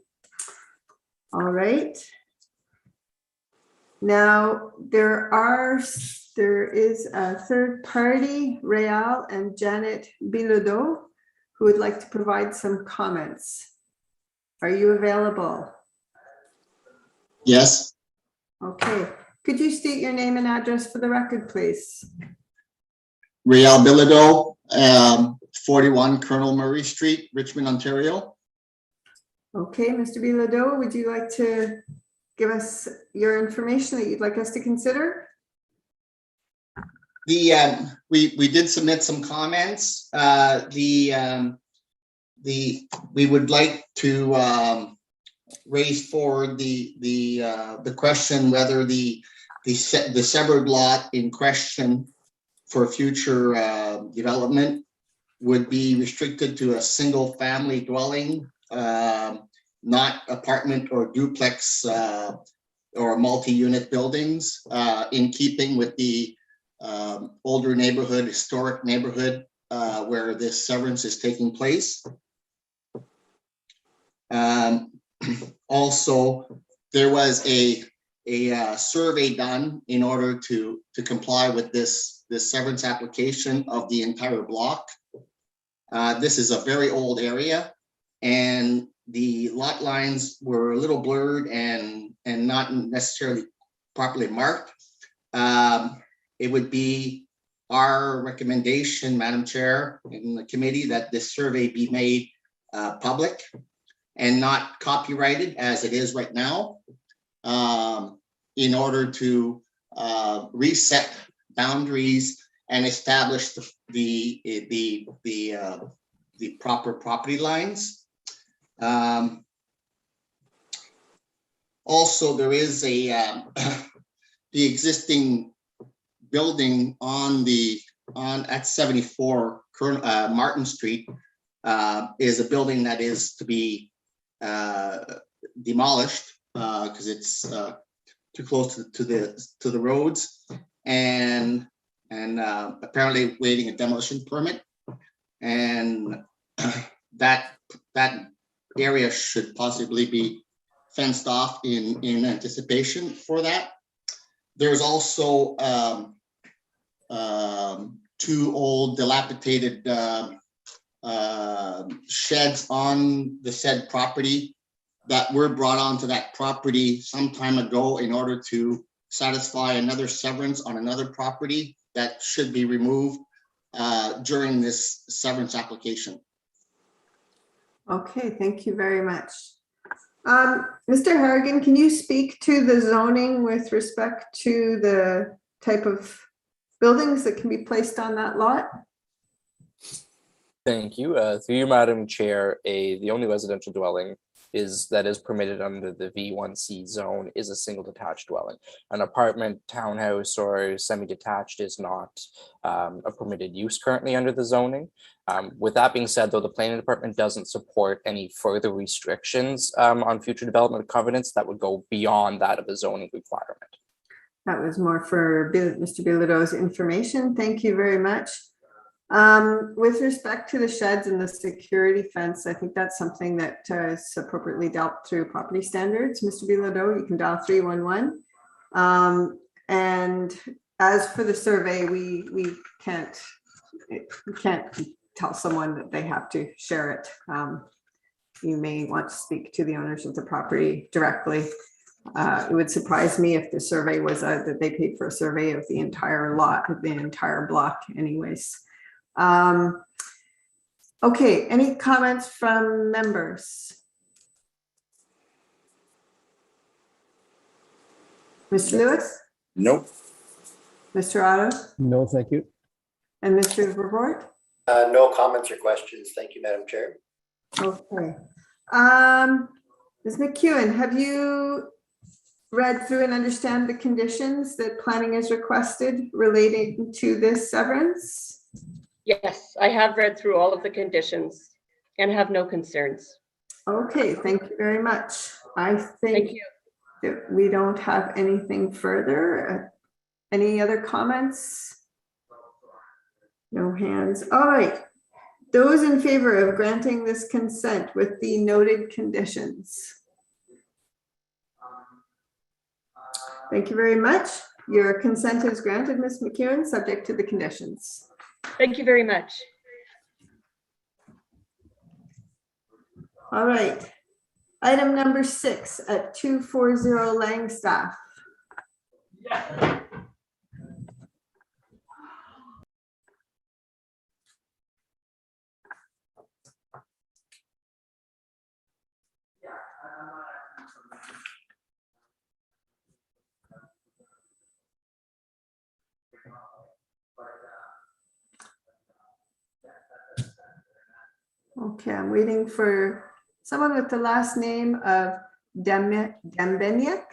All right. Now, there is a third party, Real and Janet Bilodeau, who would like to provide some comments. are you available? Yes, Okay, could you state your name and address for the record, please? Riel Bilodeau, 41 Colonel Murray Street, Richmond, Ontario. Okay, Mr. Bilodeau, would you like to give us your information that you'd like us to consider? We did submit some comments. We would like to raise forward the question whether the severed lot in question for future development would be restricted to a single family dwelling, not apartment or duplex or multi-unit buildings, in keeping with the older neighborhood, historic neighborhood where this severance is taking place. Also, there was a survey done in order to comply with this severance application of the entire block. This is a very old area, and the lot lines were a little blurred and not necessarily properly marked. It would be our recommendation, Madam Chair, in the committee, that this survey be made public and not copyrighted as it is right now, in order to reset boundaries and establish the proper property lines. Also, there is the existing building at 74 Martin Street is a building that is to be demolished because it's too close to the roads, and apparently waiting a demolition permit, and that area should possibly be fenced off in anticipation for that. There's also two old dilapidated sheds on the said property that were brought onto that property some time ago in order to satisfy another severance on another property that should be removed during this severance application. Okay, thank you very much. Mr. Harrigan, can you speak to the zoning with respect to the type of buildings that can be placed on that lot? Thank you. Through you, Madam Chair, the only residential dwelling that is permitted under the V1C zone is a single detached dwelling. An apartment, townhouse, or semi-detached is not a permitted use currently under the zoning. With that being said, though, the planning department doesn't support any further restrictions on future development covenants that would go beyond that of the zoning requirement. That was more for Mr. Bilodeau's information. Thank you very much. With respect to the sheds and the security fence, I think that's something that is appropriately dealt through property standards. Mr. Bilodeau, you can dial 311. And as for the survey, we can't tell someone that they have to share it. You may want to speak to the owners of the property directly. It would surprise me if the survey was that they paid for a survey of the entire lot, of the entire block anyways. Okay, any comments from members? Mr. Lewis? Nope. Mr. Otto? No, thank you. And Mr. Vervoort? No comments or questions. Thank you, Madam Chair. Okay. Ms. McEwen, have you read through and understand the conditions that planning has requested relating to this severance? Yes, I have read through all of the conditions and have no concerns. Okay, thank you very much. I think that we don't have anything further. Any other comments? No hands. All right. Those in favor of granting this consent with the noted conditions. Thank you very much. Your consent is granted, Ms. McEwen, subject to the conditions. Thank you very much. All right. Item number 6 at 240 Langstaff. Okay, I'm waiting for someone with the last name of Dembeniaks. Chair,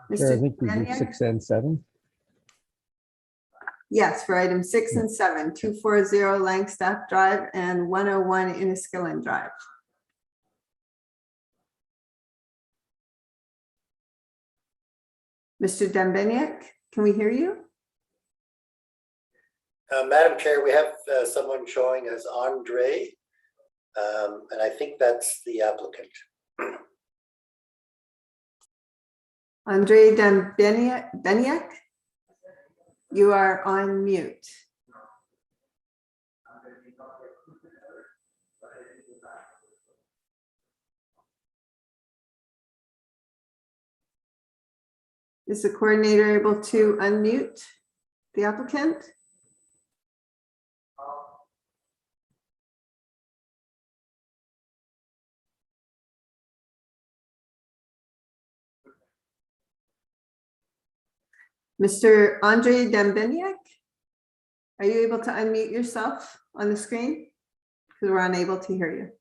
I Mr. think we do Dembeniak? 6 and 7. Yes, for item 6 and 7, 240 Langstaff Drive and 101 Inniskillen Drive. Mr. Dembeniak, can we hear you? Madam Chair, we have someone showing as Andre, and I think that's the applicant. Andre Dembeniak, you are on mute. Is the coordinator able to unmute the applicant? Mr. Andre Dembeniak, are you able to unmute yourself on the screen? Because we're unable to hear you.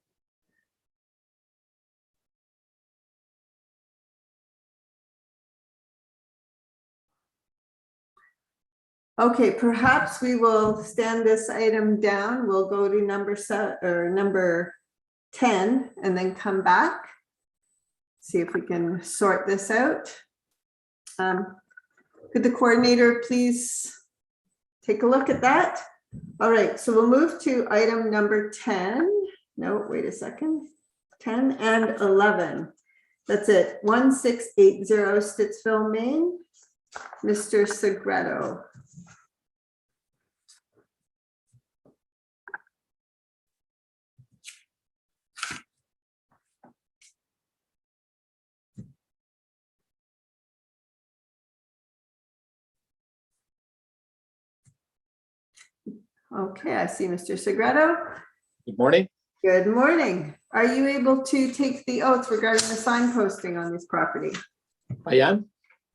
Okay, perhaps we will stand this item down. We'll go to number 10 and then come back. See if we can sort this out. Could the coordinator please take a look at that? All right, so we'll move to item number 10. No, wait a second. 10 and 11. That's it. 1680 Stittsville, Maine. Mr. Segreto. Okay, I see Mr. Segreto. Good morning. Good morning. Are you able to take the oath regarding the signposting on this property? I am.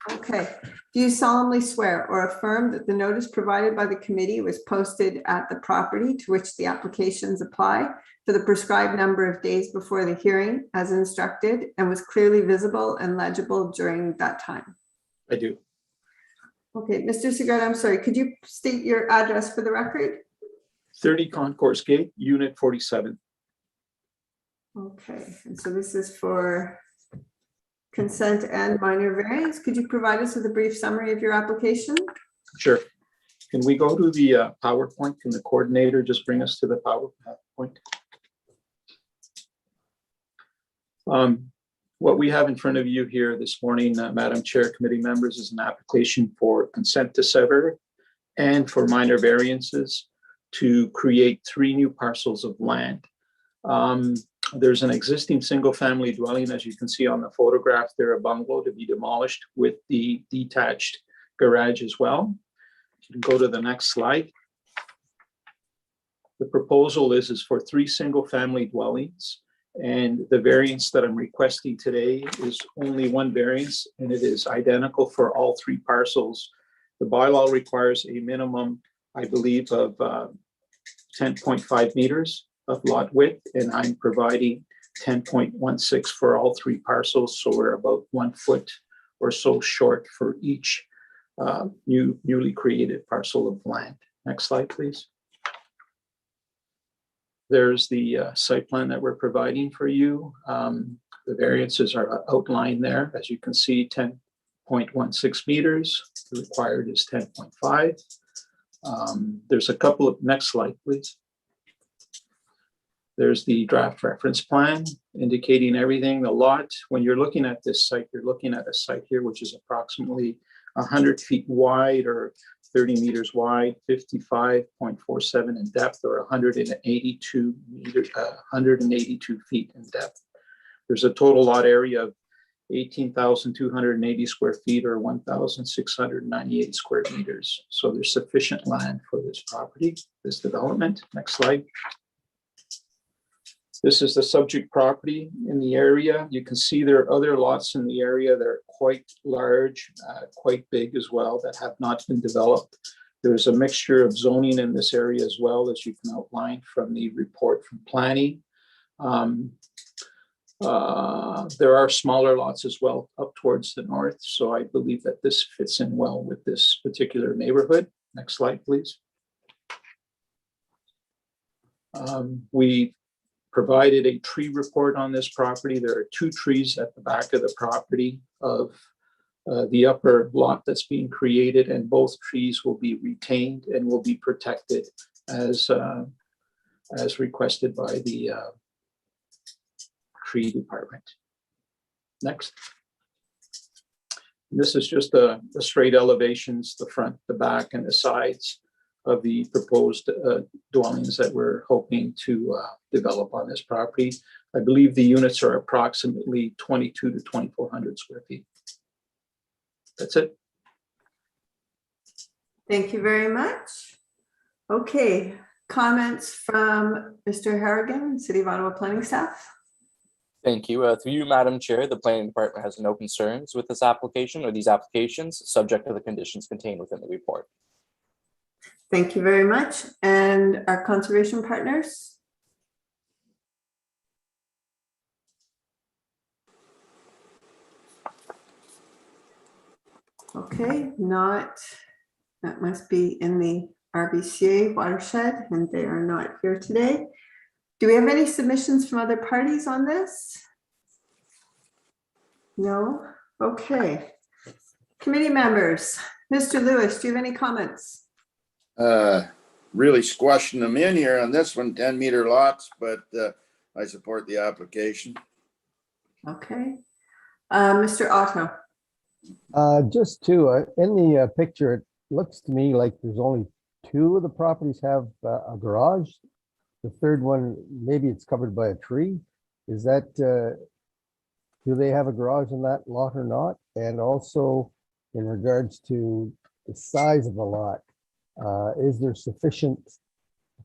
Okay. Do you solemnly swear or affirm that the notice provided by the committee was posted at the property to which the applications apply for the prescribed number of days before the hearing as instructed and was clearly visible and legible during that time? I do. Okay, Mr. Segreto, I'm sorry. Could you state your address for the record? 30 Concourse Gate, Unit 47. Okay, and so this is for consent and minor variance. Could you provide us with a brief summary of your application? Sure. Can we go to the PowerPoint? Can the coordinator just bring us to the PowerPoint? What we have in front of you here this morning, Madam Chair, committee members, is an application for consent to sever and for minor variances to create 3 new parcels of land. There's an existing single-family dwelling, as you can see on the photograph there, a bungalow to be demolished with the detached garage as well. You can go to the next slide. The proposal is for 3 single-family dwellings, and the variance that I'm requesting today is only 1 variance, and it is identical for all 3 parcels. The bylaw requires a minimum, I believe, of 10.5 meters of lot width, and I'm providing 10.16 for all 3 parcels. So we're about 1 foot or so short for each newly created parcel of land. Next slide, please. There's the site plan that we're providing for you. The variances are outlined there. As you can see, 10.16 meters. The required is 10.5. There's a couple of, next slide, please. There's the draft reference plan indicating everything. The lot, when you're looking at this site, you're looking at a site here which is approximately 100 feet wide or 30 meters wide, 55.47 in depth, or 182 feet in depth. There's a total lot area of 18,280 square feet, or 1,698 square meters. So there's sufficient land for this property, this development. Next slide. This is the subject property in the area. You can see there are other lots in the area that are quite large, quite big as well, that have not been developed. There's a mixture of zoning in this area as well, as you can outline from the report from planning. There are smaller lots as well up towards the north. So I believe that this fits in well with this particular neighborhood. Next slide, please. We provided a tree report on this property. There are 2 trees at the back of the property of the upper lot that's being created, and both trees will be retained and will be protected as requested by the tree department. Next. This is just the straight elevations, the front, the back, and the sides of the proposed dwellings that we're hoping to develop on this property. I believe the units are approximately 22 to 2,400 square feet. That's it. Thank you very much. Okay, comments from Mr. Harrigan, City of Ottawa Planning Staff? Thank you. Through you, Madam Chair, the planning department has no concerns with this application or these applications, subject to the conditions contained within the report. Thank you very much. And our conservation partners? Okay, that must be in the RBCA watershed, and they are not here today. Do we have any submissions from other parties on this? No? Okay. Committee members, Mr. Lewis, do you have any comments? Really squashing them in here on this one, 10-meter lots, but I support the application. Okay. Mr. Otto. Just 2, in the picture, it looks to me like there's only 2 of the properties have a garage. The third one, maybe it's covered by a tree. Is that, do they have a garage in that lot or not? And also in regards to the size of the lot, is there sufficient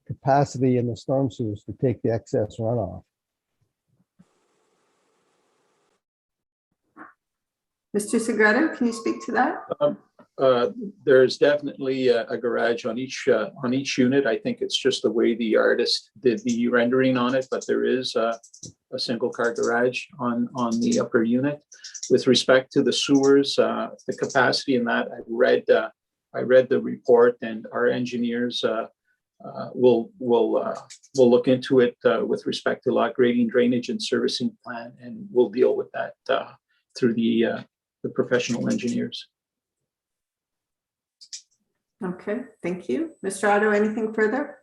capacity in the storm sewers to take the excess runoff? Mr. Segreto, can you speak to that? There's definitely a garage on each unit. I think it's just the way the artist did the rendering on it, but there is a single car garage on the upper unit. With respect to the sewers, the capacity in that, I read the report, and our engineers will look into it with respect to lot grading, drainage, and servicing plan, and we'll deal with that through the professional engineers. Okay, thank you. Mr. Otto, anything further?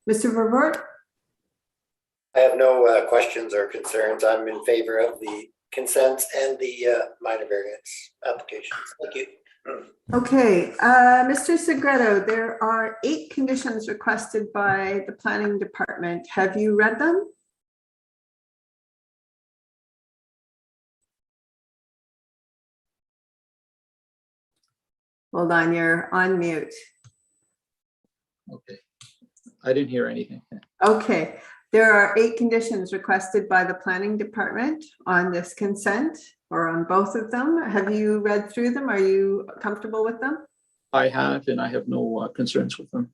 Mr. Vervoort? I have no questions or concerns. I'm in favor of the consents and the minor variance applications. Thank you. Okay, Mr. Segreto, there are 8 conditions requested by the planning department. Have you read them? Hold on, you're on mute. Okay, I didn't hear anything. Okay, there are 8 conditions requested by the planning department on this consent, or on both of them. Have you read through them? Are you comfortable with them? I have, and I have no concerns with them.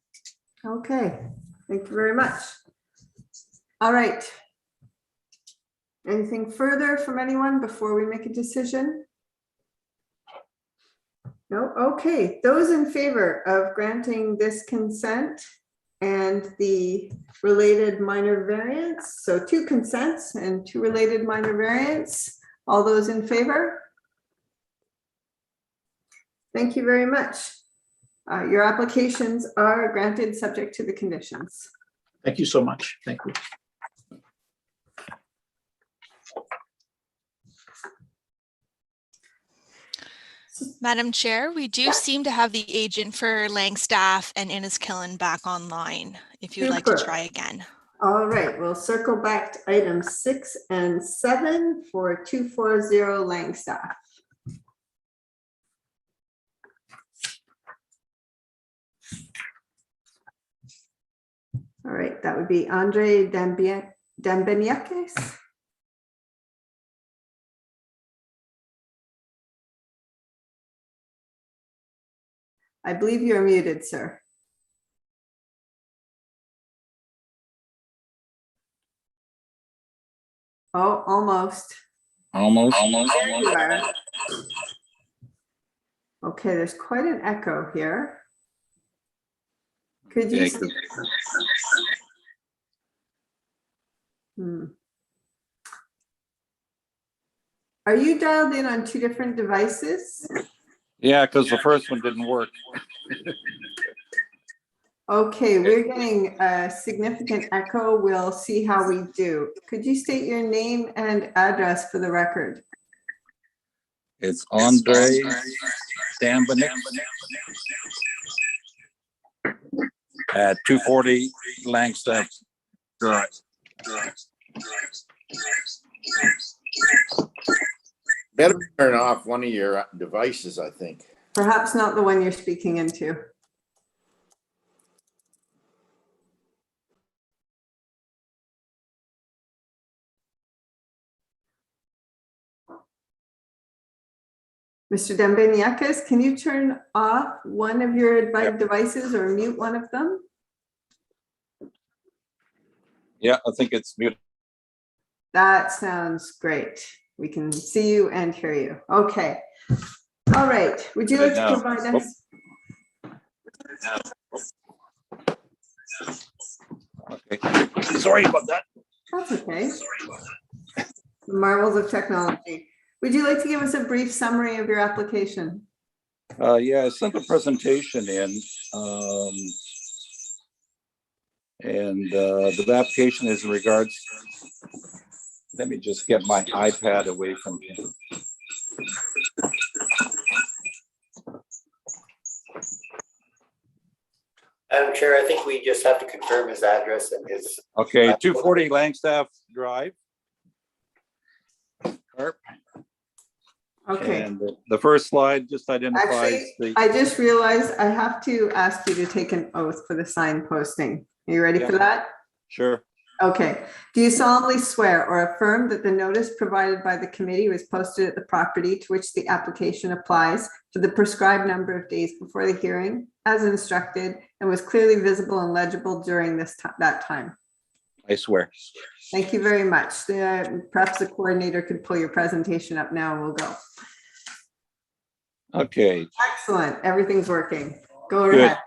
Okay, thank you very much. All right. Anything further from anyone before we make a decision? No, okay. Those in favor of granting this consent and the related minor variance, so 2 consents and 2 related minor variants, all those in favor? Thank you very much. Your applications are granted subject to the conditions. Thank you so much. Thank you. Madam Chair, we do seem to have the agent for Langstaff and Inniskillen back online, if you'd like to Super. try again. All right, we'll circle back to items 6 and 7 for 240 Langstaff. All right, that would be Andre Dambeniakis. I believe you're muted, sir. Oh, almost. Almost. There you are. Okay, there's quite an echo here. Could you? Are you dialed in on 2 different devices? Yeah, because the first one didn't work. Okay, we're getting a significant echo. We'll see how we do. Could you state your name and address for the record? It's Andre Dambenik at 240 Langstaff Drive. Better turn off one of your devices, I think. Perhaps not the one you're speaking into. Mr. Dambeniakis, can you turn off one of your devices or mute one of them? Yeah, I think it's muted. That sounds great. We can see you and hear you. Okay. All right. Would you like to provide us? Okay. Sorry about that. That's okay. The marvels of technology. Would you like to give us a brief summary of your application? Yeah, I sent a presentation in. The application is in regards, let me just get my iPad away from here. Madam Chair, I think we just have to confirm his address and his. Okay, 240 Langstaff Drive. Okay. And the first slide just identifies Actually, I just realized I have to ask you to take an oath for the sign posting. Are you ready for that? Sure. Okay. Do you solemnly swear or affirm that the notice provided by the committee was posted at the property to which the application applies for the prescribed number of days before the hearing, as instructed, and was clearly visible and legible during that time? I swear. Thank you very much. Perhaps the coordinator could pull your presentation up now and we'll go. Okay. Excellent. Everything's working. Go Good. ahead.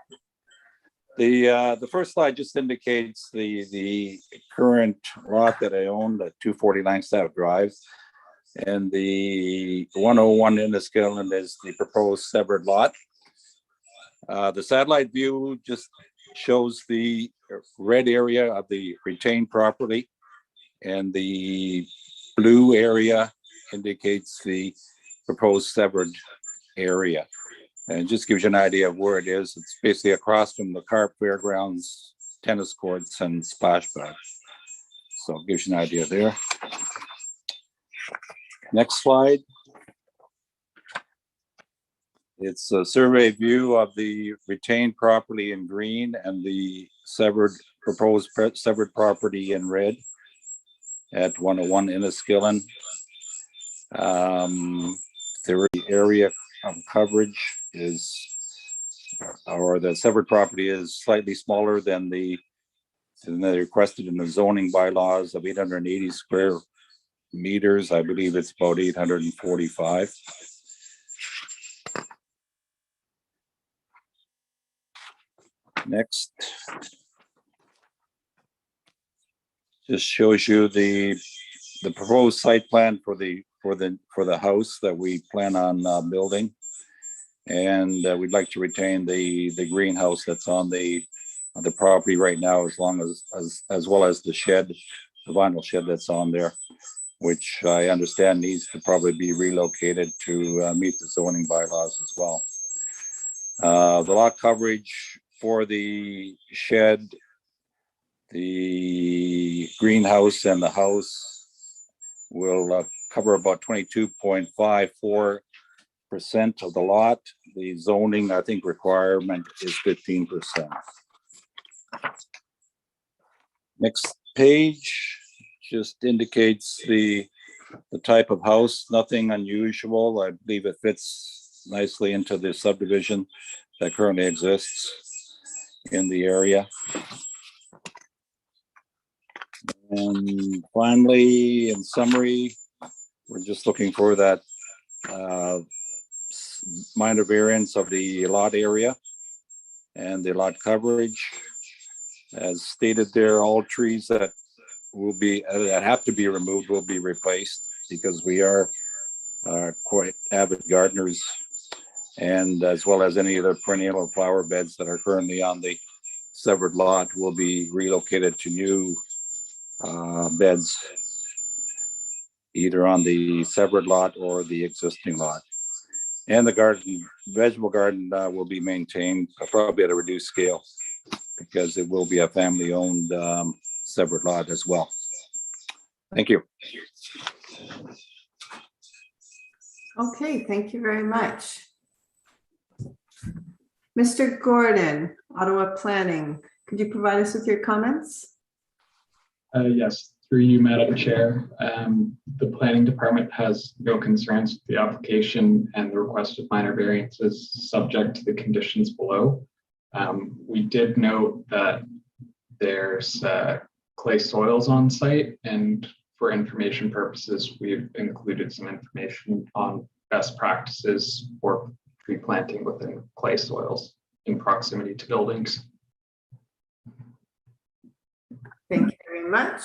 The first slide just indicates the current lot that I own, the 240 Langstaff Drive. And the 101 Inniskillen is the proposed severed lot. The satellite view just shows the red area of the retained property, and the blue area indicates the proposed severed area. And it just gives you an idea of where it is. It's basically across from the Carp Fairgrounds, tennis courts, and splash pad. So it gives you an idea there. Next slide. It's a survey view of the retained property in green and the proposed severed property in red at 101 Inniskillen. The area of coverage is, or the severed property is slightly smaller than the requested in the zoning bylaws of 880 square meters. I believe it's about 845. Next, just shows you the proposed site plan for the house that we plan on building, and we'd like to retain the greenhouse that's on the property right now, as well as the shed, the vinyl shed that's on there. which I understand needs to probably be relocated to meet the zoning bylaws as well. The lot coverage for the shed, the greenhouse, and the house will cover about 22.54% of the lot. The zoning, I think, requirement is 15%. Next page just indicates the type of house, nothing unusual. I believe it fits nicely into the subdivision that currently exists in the area. And finally, in summary, we're just looking for that minor variance of the lot area and the lot coverage. As stated there, all trees that have to be removed will be replaced, because we are quite avid gardeners, and as well as any other perennial flower beds that are currently on the severed lot will be relocated to new beds, either on the severed lot or the existing lot. And the vegetable garden will be maintained, probably at a reduced scale, because it will be a family-owned severed lot as well. Thank you. Okay, thank you very much. Mr. Gordon, Ottawa Planning, could you provide us with your comments? Yes, through you, Madam Chair. The Planning Department has no concerns with the application and the requested minor variances subject to the conditions below. We did note that there's clay soils on site, and for information purposes, we've included some information on best practices for tree planting within clay soils in proximity to buildings. Thank you very much.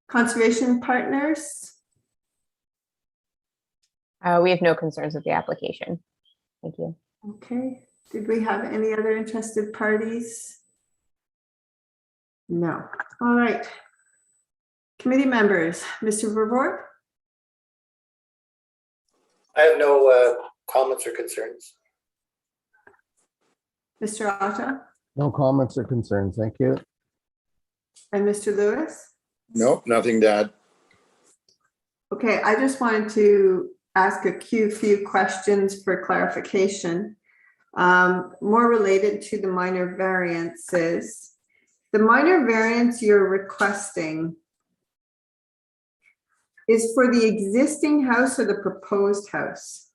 Conservation Partners? We have no concerns with the application. Thank you. Okay. Did we have any other interested parties? No. All right. Committee members, Mr. Vervoort? I have no comments or concerns. Mr. Otta? No comments or concerns. Thank you. And Mr. Lewis? Nope, nothing to add. Okay, I just wanted to ask a few questions for clarification, more related to the minor variances. The minor variance you're requesting is for the existing house or the proposed house?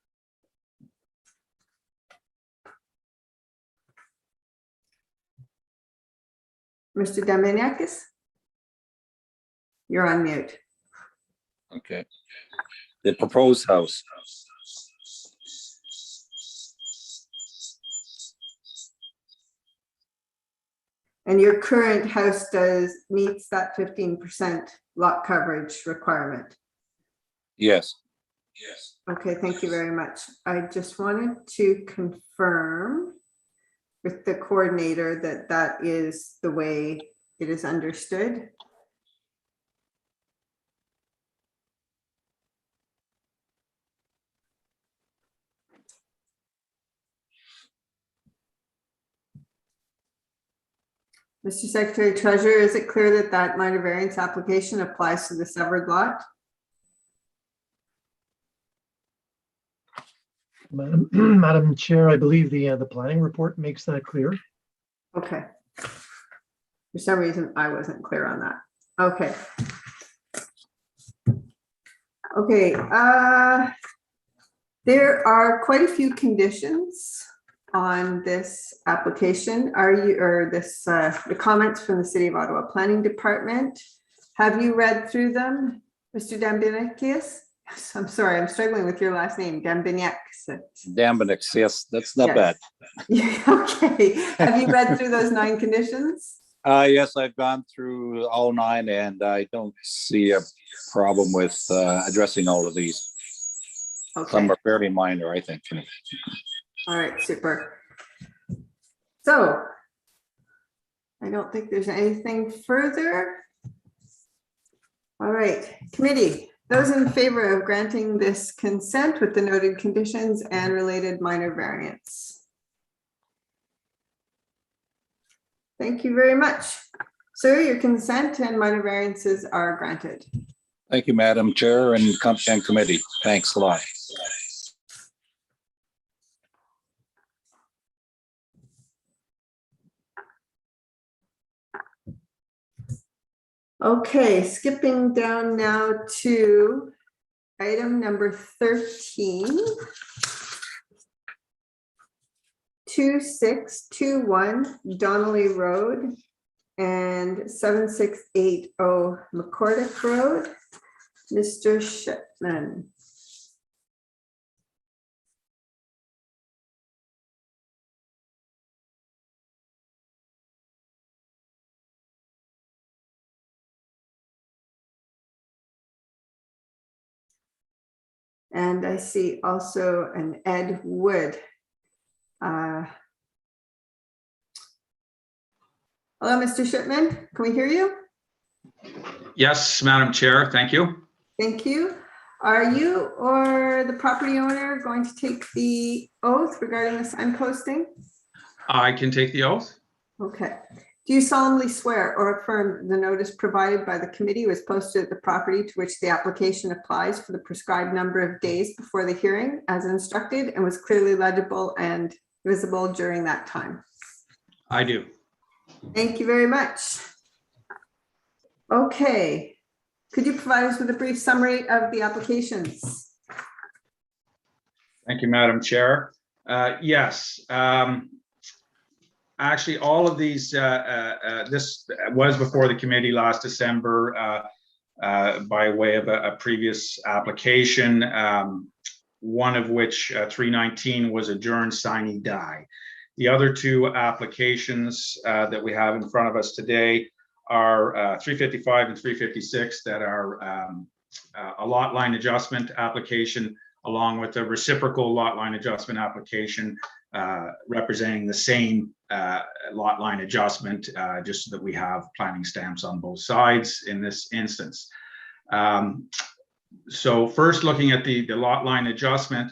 Mr. Dambiniakis? You're on mute. Okay. The proposed house. And your current house meets that 15% lot coverage requirement? Yes. Yes. Okay, thank you very much. I just wanted to confirm with the coordinator that that is the way it is understood. Mr. Secretary Treasurer, is it clear that that minor variance application applies to the severed lot? Madam Chair, I believe the planning report makes that clear. Okay. For some reason, I wasn't clear on that. Okay. Okay. There are quite a few conditions on this application. The comments from the City of Ottawa Planning Department. Have you read through them, Mr. Dambiniakis? I'm sorry, I'm struggling with your last name, Dambiniakis. Dambiniakis, yes, that's not Yes. bad. Yeah, okay. Have you read through those 9 conditions? Yes, I've gone through all 9, and I don't see a problem with addressing all of these. Okay. Some are fairly minor, I think. All right, super. So I don't think there's anything further. All right, committee, those in favor of granting this consent with the noted conditions and related minor variance. Thank you very much. Sir, your consent and minor variances are granted. Thank you, Madam Chair and committee. Thanks a lot. Okay, skipping down now to item number 13. 2621 Donnelly Road and 7680 McCordick Road. Mr. Shipman. And I see also an Ed Wood. Hello, Mr. Shipman, can we hear you? Yes, Madam Chair, thank you. Thank you. Are you or the property owner going to take the oath regarding the signposting? I can take the oath. Okay. Do you solemnly swear or affirm the notice provided by the committee was posted at the property to which the application applies for the prescribed number of days before the hearing as instructed and was clearly legible and visible during that time? I do. Thank you very much. Okay. Could you provide us with a brief summary of the applications? Thank you, Madam Chair. Yes. Actually, all of these, this was before the committee last December by way of a previous application, one of which 319 was adjourned sine die. The other two applications that we have in front of us today are 355 and 356 that are a lot line adjustment application along with a reciprocal lot line adjustment application representing the same lot line adjustment, just so that we have planning stamps on both sides in this instance. So first looking at the lot line adjustment,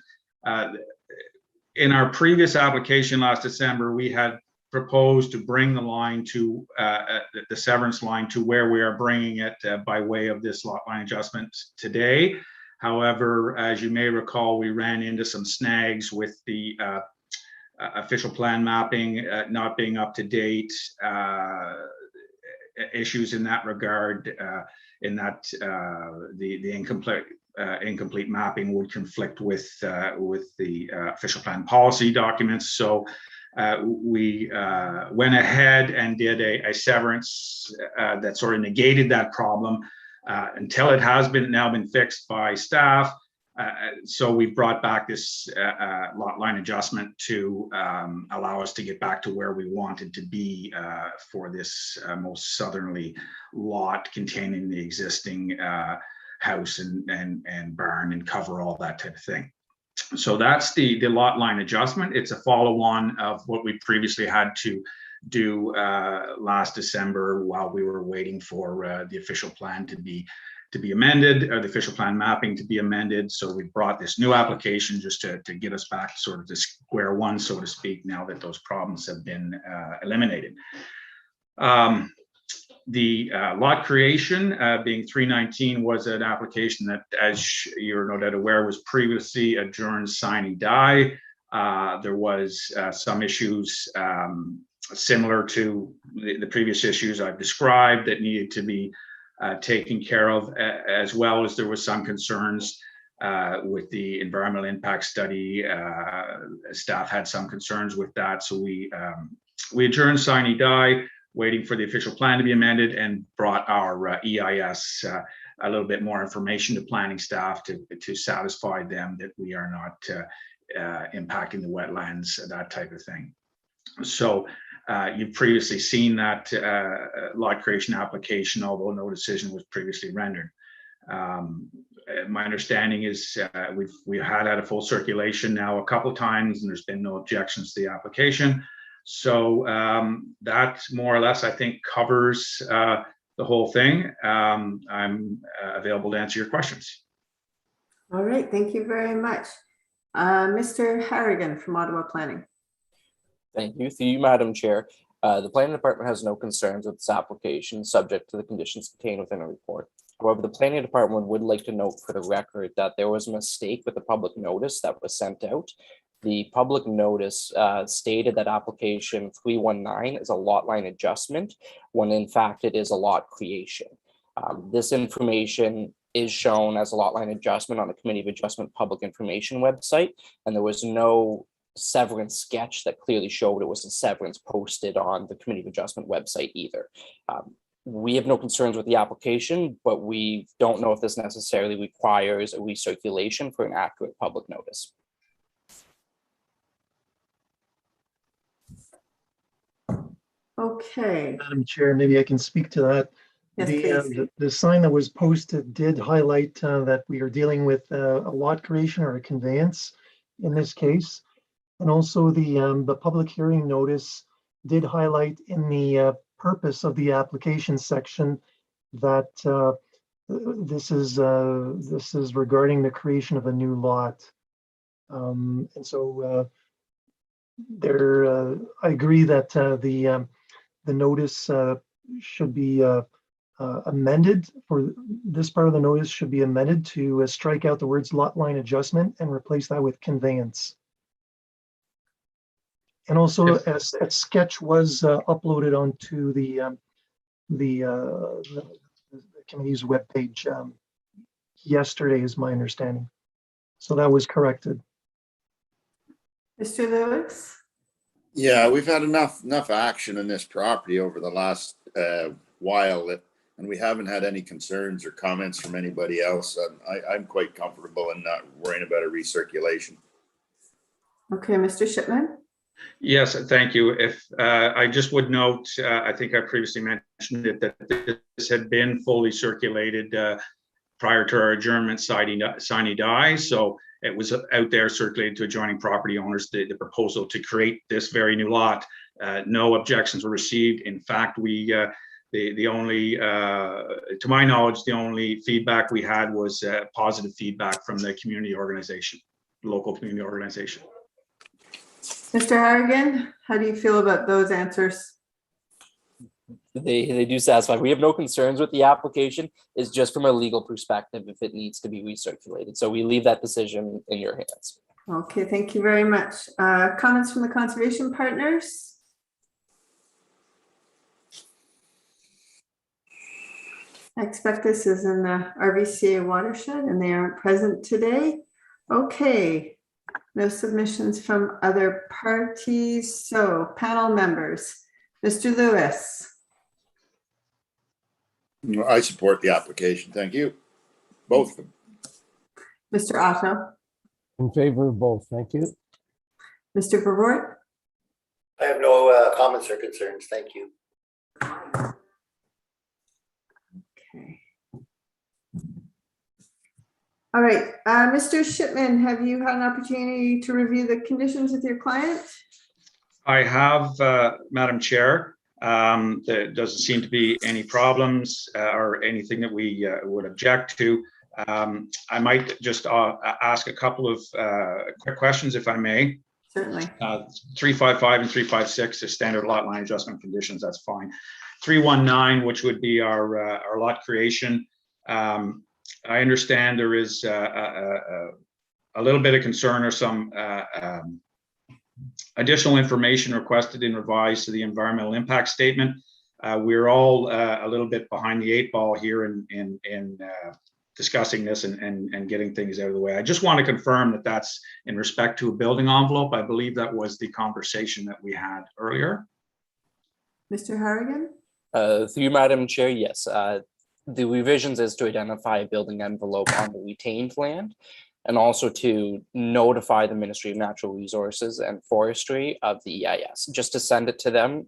in our previous application last December, we had proposed to bring the line to the severance line to where we are bringing it by way of this lot line adjustment today. However, as you may recall, we ran into some snags with the official plan mapping not being up to date, issues in that regard, in that the incomplete mapping would conflict with the official plan policy documents. So we went ahead and did a severance that sort of negated that problem until it has now been fixed by staff. So we brought back this lot line adjustment to allow us to get back to where we wanted to be for this most southerly lot containing the existing house and barn and cover, all that type of thing. So that's the lot line adjustment. It's a follow-on of what we previously had to do last December while we were waiting for the official plan to be amended, or the official plan mapping to be amended. So we brought this new application just to get us back sort of to square one, so to speak, now that those problems have been eliminated. The lot creation being 319 was an application that, as you're no doubt aware, was previously adjourned sine die. There was some issues similar to the previous issues I've described that needed to be taken care of, as well as there was some concerns with the environmental impact study. Staff had some concerns with that, so we adjourned sine die, waiting for the official plan to be amended, and brought our EIS a little bit more information to planning staff to satisfy them that we are not impacting the wetlands, that type of thing. So you've previously seen that lot creation application, although no decision was previously rendered. My understanding is we've had a full circulation now a couple of times, and there's been no objections to the application. So that more or less, I think, covers whole thing. I'm available to answer your questions. All right, thank you very much. Mr. Harrigan from Ottawa Planning. Thank you. Through you, Madam Chair. The planning department has no concerns with this application, subject to the conditions contained within a report. However, the planning department would like to note for the record that there was a mistake with the public notice that was sent out. The public notice stated that application 319 is a lot line adjustment, when in fact it is a lot creation. This information is shown as a lot line adjustment on the Committee of Adjustment Public Information website, and there was no severance sketch that clearly showed it was a severance posted on the Committee of Adjustment website either. We have no concerns with the application, but we don't know if this necessarily requires a recirculation for an accurate public notice. Okay. Madam Chair, maybe I can speak to that. Yes, The sign that was posted did highlight that we are dealing with a lot creation or a conveyance in this case. And also the public hearing notice did highlight in the purpose of the application section that this is regarding the creation of a new lot. And so I agree that the notice should be amended. For this part of the notice should be amended to strike out the words lot line adjustment and replace that with conveyance. And also a sketch was uploaded onto the committee's webpage yesterday, is my understanding. So that was corrected. Mr. Lewis? Yeah, we've had enough action in this property over the last while, and we haven't had any concerns or comments from anybody else. I'm quite comfortable in not worrying about a recirculation. Okay, Mr. Shipman? Yes, thank you. If I just would note, I think I previously mentioned it, that this had been fully circulated prior to our adjournment sine die. So it was out there circulated to adjoining property owners, the proposal to create this very new lot. No objections were received. In fact, the only, to my knowledge, the only feedback we had was positive feedback from the community organization, local community organization. Mr. Harrigan, how do you feel about those answers? They do satisfy. We have no concerns with the application. It's just from a legal perspective if it needs to be recirculated. So we leave that decision in your hands. Okay, thank you very much. Comments from the conservation partners? I expect this is in the RVCA watershed and they aren't present today. Okay. No submissions from other parties. So panel members, Mr. Lewis. I support the application. Thank you. Both of them. Mr. Otto. In favor of both. Thank you. Mr. Vervoort. I have no comments or concerns. Thank you. Okay. All right, Mr. Shipman, have you had an opportunity to review the conditions with your client? I have, Madam Chair. There doesn't seem to be any problems or anything that we would object to. I might just ask a couple of quick questions, if I may. Certainly. 355 and 356 is standard lot line adjustment conditions. That's fine. 319, which would be our lot creation. I understand there is a little bit of concern or some additional information requested and revised to the environmental impact statement. We're all a little bit behind the 8 ball here in discussing this and getting things out of the way. I just want to confirm that that's in respect to a building envelope. I believe that was the conversation that we had earlier. Mr. Harrigan? Through you, Madam Chair, yes. The revisions is to identify a building envelope on the retained land and also to notify the Ministry of Natural Resources and Forestry of the EIS, just to send it to them.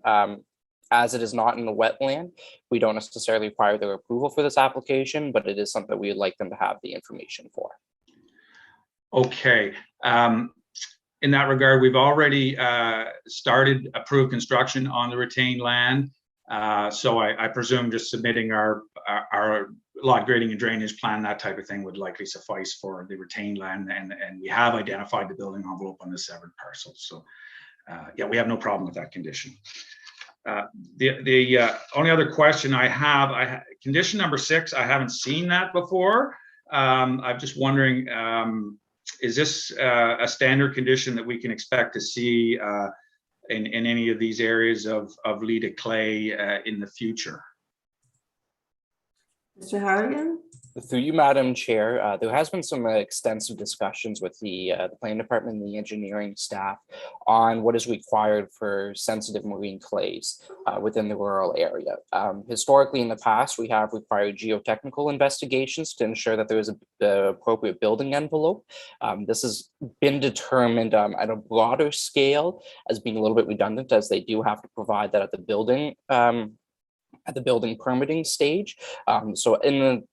As it is not in the wetland, we don't necessarily require their approval for this application, but it is something that we would like them to have the information for. Okay. In that regard, we've already started approved construction on the retained land. So I presume just submitting our lot grading and drainage plan, that type of thing would likely suffice for the retained land, and we have identified the building envelope on the severed parcel. So yeah, we have no problem with that condition. The only other question I have, condition number 6, I haven't seen that before. I'm just wondering, is this a standard condition that we can expect to see in any of these areas of Leda clay in the future? Mr. Harrigan? Through you, Madam Chair, there has been some extensive discussions with the planning department and the engineering staff on what is required for sensitive marine clays within the rural area. Historically, in the past, we have required geotechnical investigations to ensure that there is the appropriate building envelope. This has been determined at a broader scale as being a little bit redundant, as they do have to provide that at the building permitting stage. So in the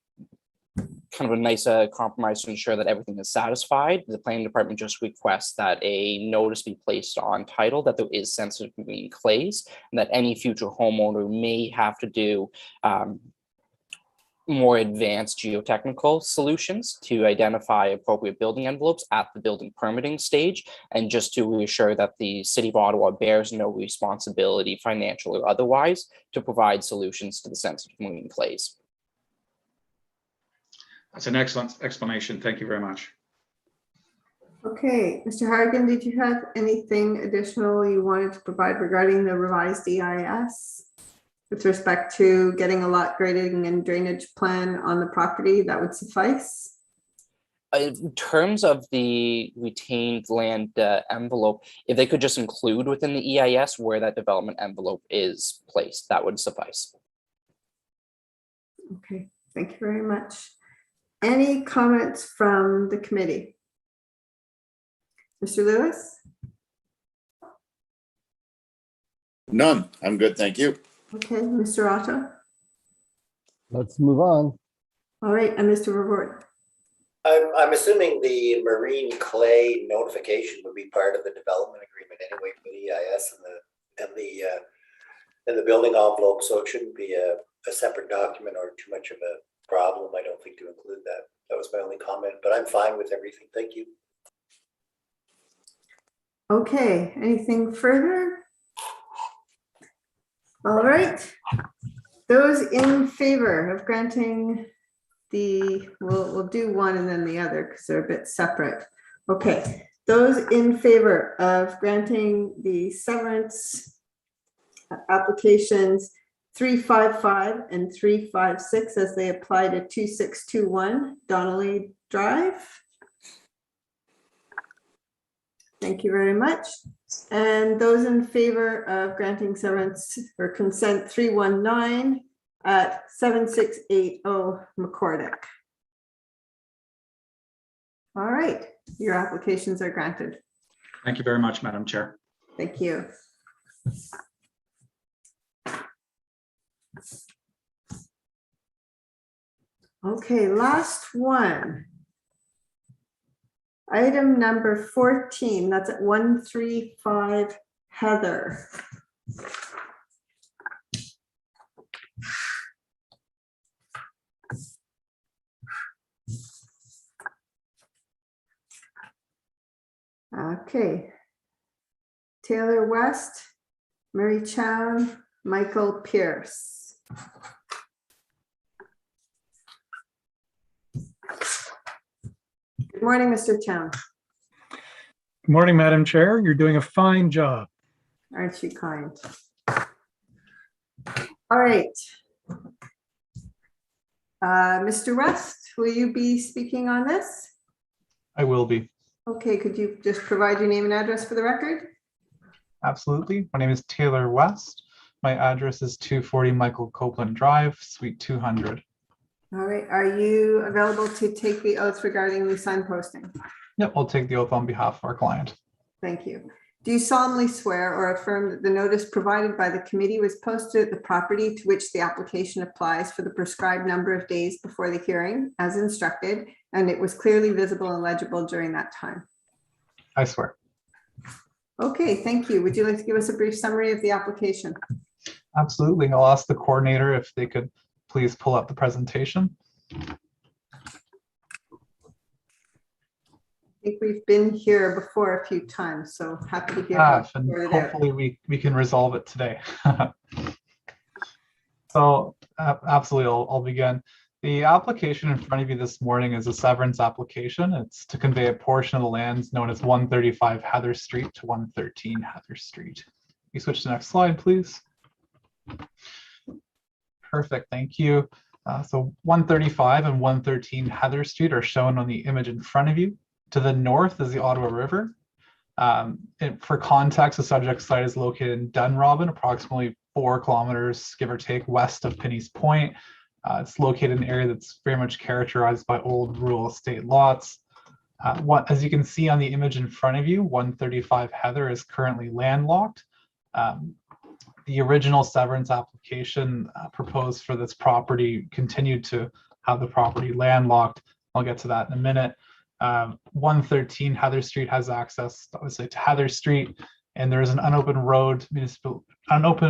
kind of a nice compromise to ensure that everything is satisfied, the planning department just requests that a notice be placed on title that there is sensitive marine clays, and that any future homeowner may have to do more advanced geotechnical solutions to identify appropriate building envelopes at the building permitting stage, and just to reassure that the City of Ottawa bears no responsibility, financial or otherwise, to provide solutions to the sensitive marine clays. That's an excellent explanation. Thank you very much. Okay, Mr. Harrigan, did you have anything additional you wanted to provide regarding the revised EIS with respect to getting a lot grading and drainage plan on the property? That would suffice. In terms of the retained land envelope, if they could just include within the EIS where that development envelope is placed, that would suffice. Okay, thank you very much. Any comments from the committee? Mr. Lewis? None. I'm good, thank you. Okay, Mr. Otto? Let's move on. All right, and Mr. Revort? I'm assuming the marine clay notification would be part of the development agreement anyway for the EIS and the building envelope, so it shouldn't be a separate document or too much of a problem, I don't think, to include that. That was my only comment, but I'm fine with everything. Thank you. Okay, anything further? All right. Those in favor of granting the, we'll do one and then the other because they're a bit separate. Okay, those in favor of granting the severance applications 355 and 356 as they apply to 2621 Donnelly Drive. Thank you very much. And those in favor of granting severance or consent 319 at 7680 McCordick. All right, your applications are granted. Thank you very much, Madam Chair. Thank you. Okay, last one. Item number 14, that's at 135 Heather. Okay. Taylor West, Mary Chown, Michael Pierce. Good morning, Mr. Chown. Good morning, Madam Chair. You're doing a fine job. Aren't you kind? All right. Mr. West, will you be speaking on this? I will be. Okay, could you just provide your name and address for the record? Absolutely. My name is Taylor West. My address is 240 Michael Copeland Drive, Suite 200. All right. Are you available to take the oath regarding the signposting? Yep, I'll take the oath on behalf of our client. Thank you. Do you solemnly swear or affirm that the notice provided by the committee was posted at the property to which the application applies for the prescribed number of days before the hearing as instructed, and it was clearly visible and legible during that time? I swear. Okay, thank you. Would you like to give us a brief summary of the application? Absolutely. I'll ask the coordinator if they could please pull up the presentation. I think we've been here before a few times, so happy to hear. And hopefully we can resolve it today. So absolutely, I'll begin. The application in front of you this morning is a severance application. It's to convey a portion of the lands known as 135 Heather Street to 113 Heather Street. You switch to the next slide, please. Perfect, thank you. So 135 and 113 Heather Street are shown on the image in front of you. To the north is the Ottawa River. For context, the subject site is located in Dunrobin, approximately 4 kilometers, give or take, west of Pinney's Point. It's located in an area that's very much characterized by old rural estate lots. As you can see on the image in front of you, 135 Heather is currently landlocked. The original severance application proposed for this property continued to have the property landlocked. I'll get to that in a minute. 113 Heather Street has access, obviously, to Heather Street, and there is an unopened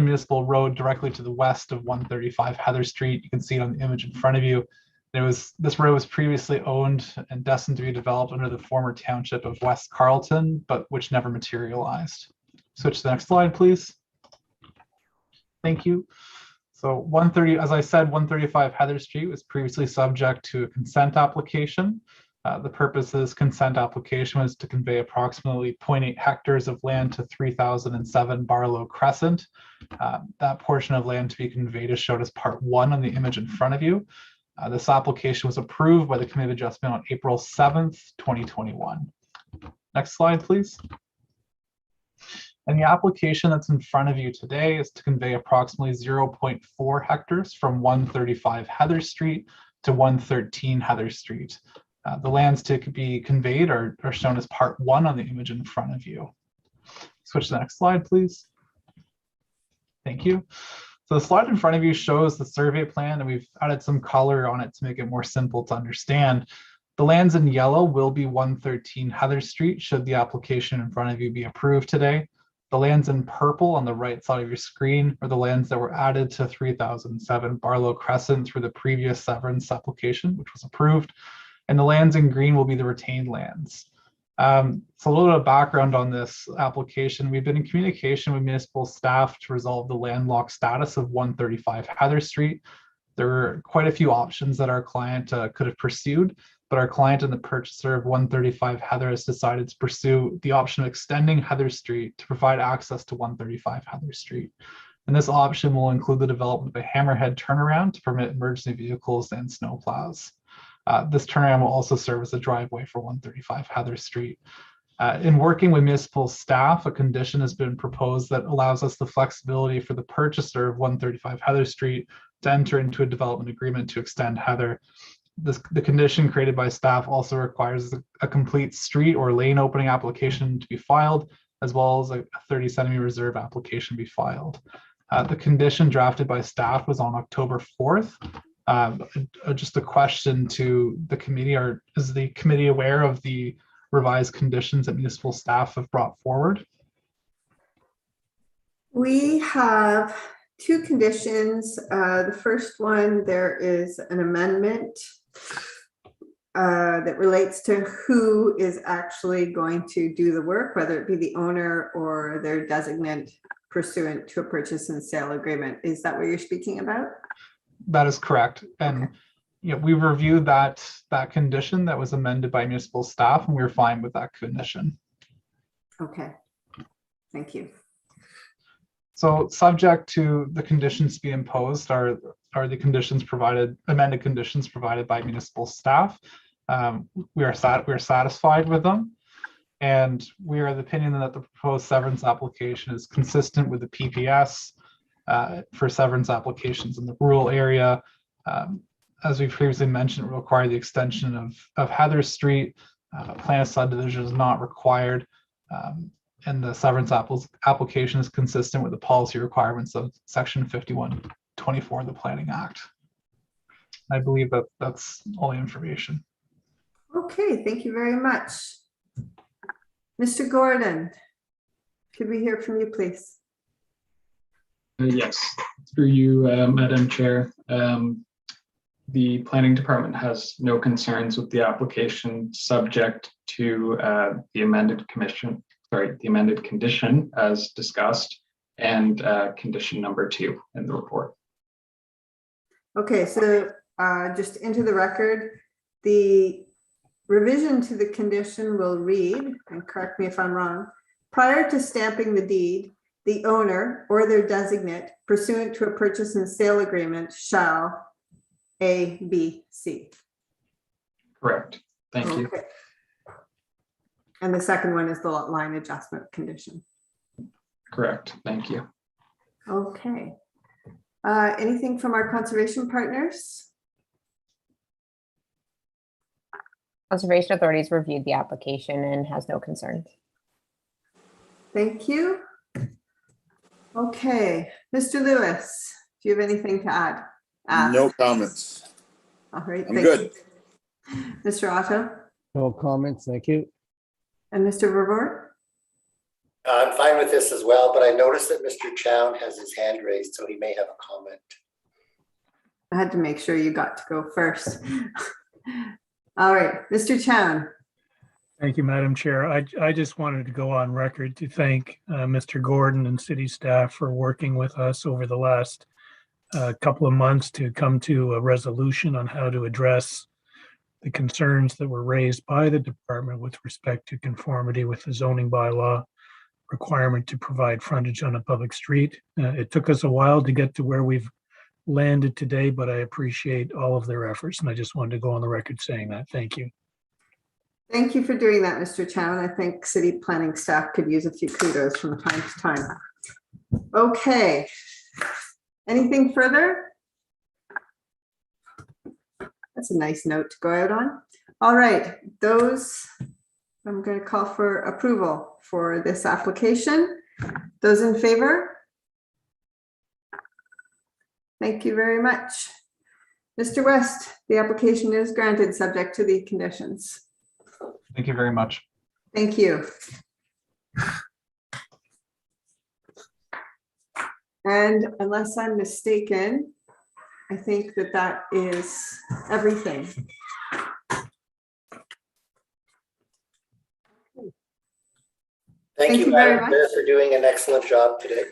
municipal road directly to the west of 135 Heather Street. You can see it on the image in front of you. This road was previously owned and destined to be developed under the former township of West Carleton, but which never materialized. Switch to the next slide, please. Thank you. So 130, as I said, 135 Heather Street was previously subject to a consent application. The purpose of this consent application was to convey approximately 0.8 hectares of land to 3007 Barlow Crescent. That portion of land to be conveyed is shown as part 1 on the image in front of you. This application was approved by the Committee of Adjustment on April 7th, 2021. Next slide, please. And the application that's in front of you today is to convey approximately 0.4 hectares from 135 Heather Street to 113 Heather Street. The lands to be conveyed are shown as part 1 on the image in front of you. Switch to the next slide, please. Thank you. So the slide in front of you shows the survey plan, and we've added some color on it to make it more simple to understand. The lands in yellow will be 113 Heather Street should the application in front of you be approved today. The lands in purple on the right side of your screen are the lands that were added to 3007 Barlow Crescent through the previous severance application, which was approved. And the lands in green will be the retained lands. So a little bit of background on this application. We've been in communication with municipal staff to resolve the landlocked status of 135 Heather Street. There were quite a few options that our client could have pursued, but our client and the purchaser of 135 Heather has decided to pursue the option of extending Heather Street to provide access to 135 Heather Street. And this option will include the development of a hammerhead turnaround to permit emergency vehicles and snowplows. This turnaround will also serve as a driveway for 135 Heather Street. In working with municipal staff, a condition has been proposed that allows us the flexibility for the purchaser of 135 Heather Street to enter into a development agreement to extend Heather. The condition created by staff also requires a complete street or lane opening application to be filed, as well as a 30 centimeter reserve application be filed. The condition drafted by staff was on October 4th. Just a question to the committee, is the committee aware of the revised conditions that municipal staff have brought forward? We have 2 conditions. The first one, there is an amendment that relates to who is actually going to do the work, whether it be the owner or their designate pursuant to a purchase and sale agreement. Is that what you're speaking about? That is correct. And we reviewed that condition that was amended by municipal staff, and we were fine with that condition. Okay, thank you. So subject to the conditions to be imposed are the conditions provided, amended conditions provided by municipal staff. We are satisfied with them, and we are of the opinion that the proposed severance application is consistent with the PPS for severance applications in the rural area. As we previously mentioned, it will require the extension of Heather Street. Plan of subdivision is not required. And the severance application is consistent with the policy requirements of Section 5124 of the Planning Act. I believe that that's all the information. Okay, thank you very much. Mr. Gordon, could we hear from you, please? Yes, through you, Madam Chair. The planning department has no concerns with the application, subject to the amended condition as discussed, and condition number 2 in the report. Okay, so just into the record, the revision to the condition will read, and correct me if I'm wrong, prior to stamping the deed, the owner or their designate pursuant to a purchase and sale agreement shall A, B, C. Correct. Thank you. And the second one is the lot line adjustment condition. Correct. Thank you. Okay. Anything from our conservation partners? Conservation Authority's reviewed the application and has no concerns. Thank you. Okay, Mr. Lewis, do you have anything to add? No comments. All right, I'm thank good. you. Mr. Otto No comments, thank you. and Mr. Vervoort? I'm fine with this as well, but I noticed that Mr. Chown has his hand raised, so he may have a comment. I had to make sure you got to go first. All right, Mr. Chown. Thank you, Madam Chair. I just wanted to go on record to thank Mr. Gordon and city staff for working with us over the last couple of months to come to a resolution on how to address the concerns that were raised by the department with respect to conformity with the zoning bylaw requirement to provide frontage on a public street. It took us a while to get to where we've landed today, but I appreciate all of their efforts, and I just wanted to go on the record saying that. Thank you. Thank you for doing that, Mr. Chown. I think city planning staff could use a few kudos from time to time. Okay. Anything further? That's a nice note to go out on. All right, I'm going to call for approval for this application. Those in favor? Thank you very much. Mr. West, the application is granted subject to the conditions. Thank you very much. Thank you. And unless I'm mistaken, I think that is everything. Thank you, very Madam Chair, for doing an excellent job today.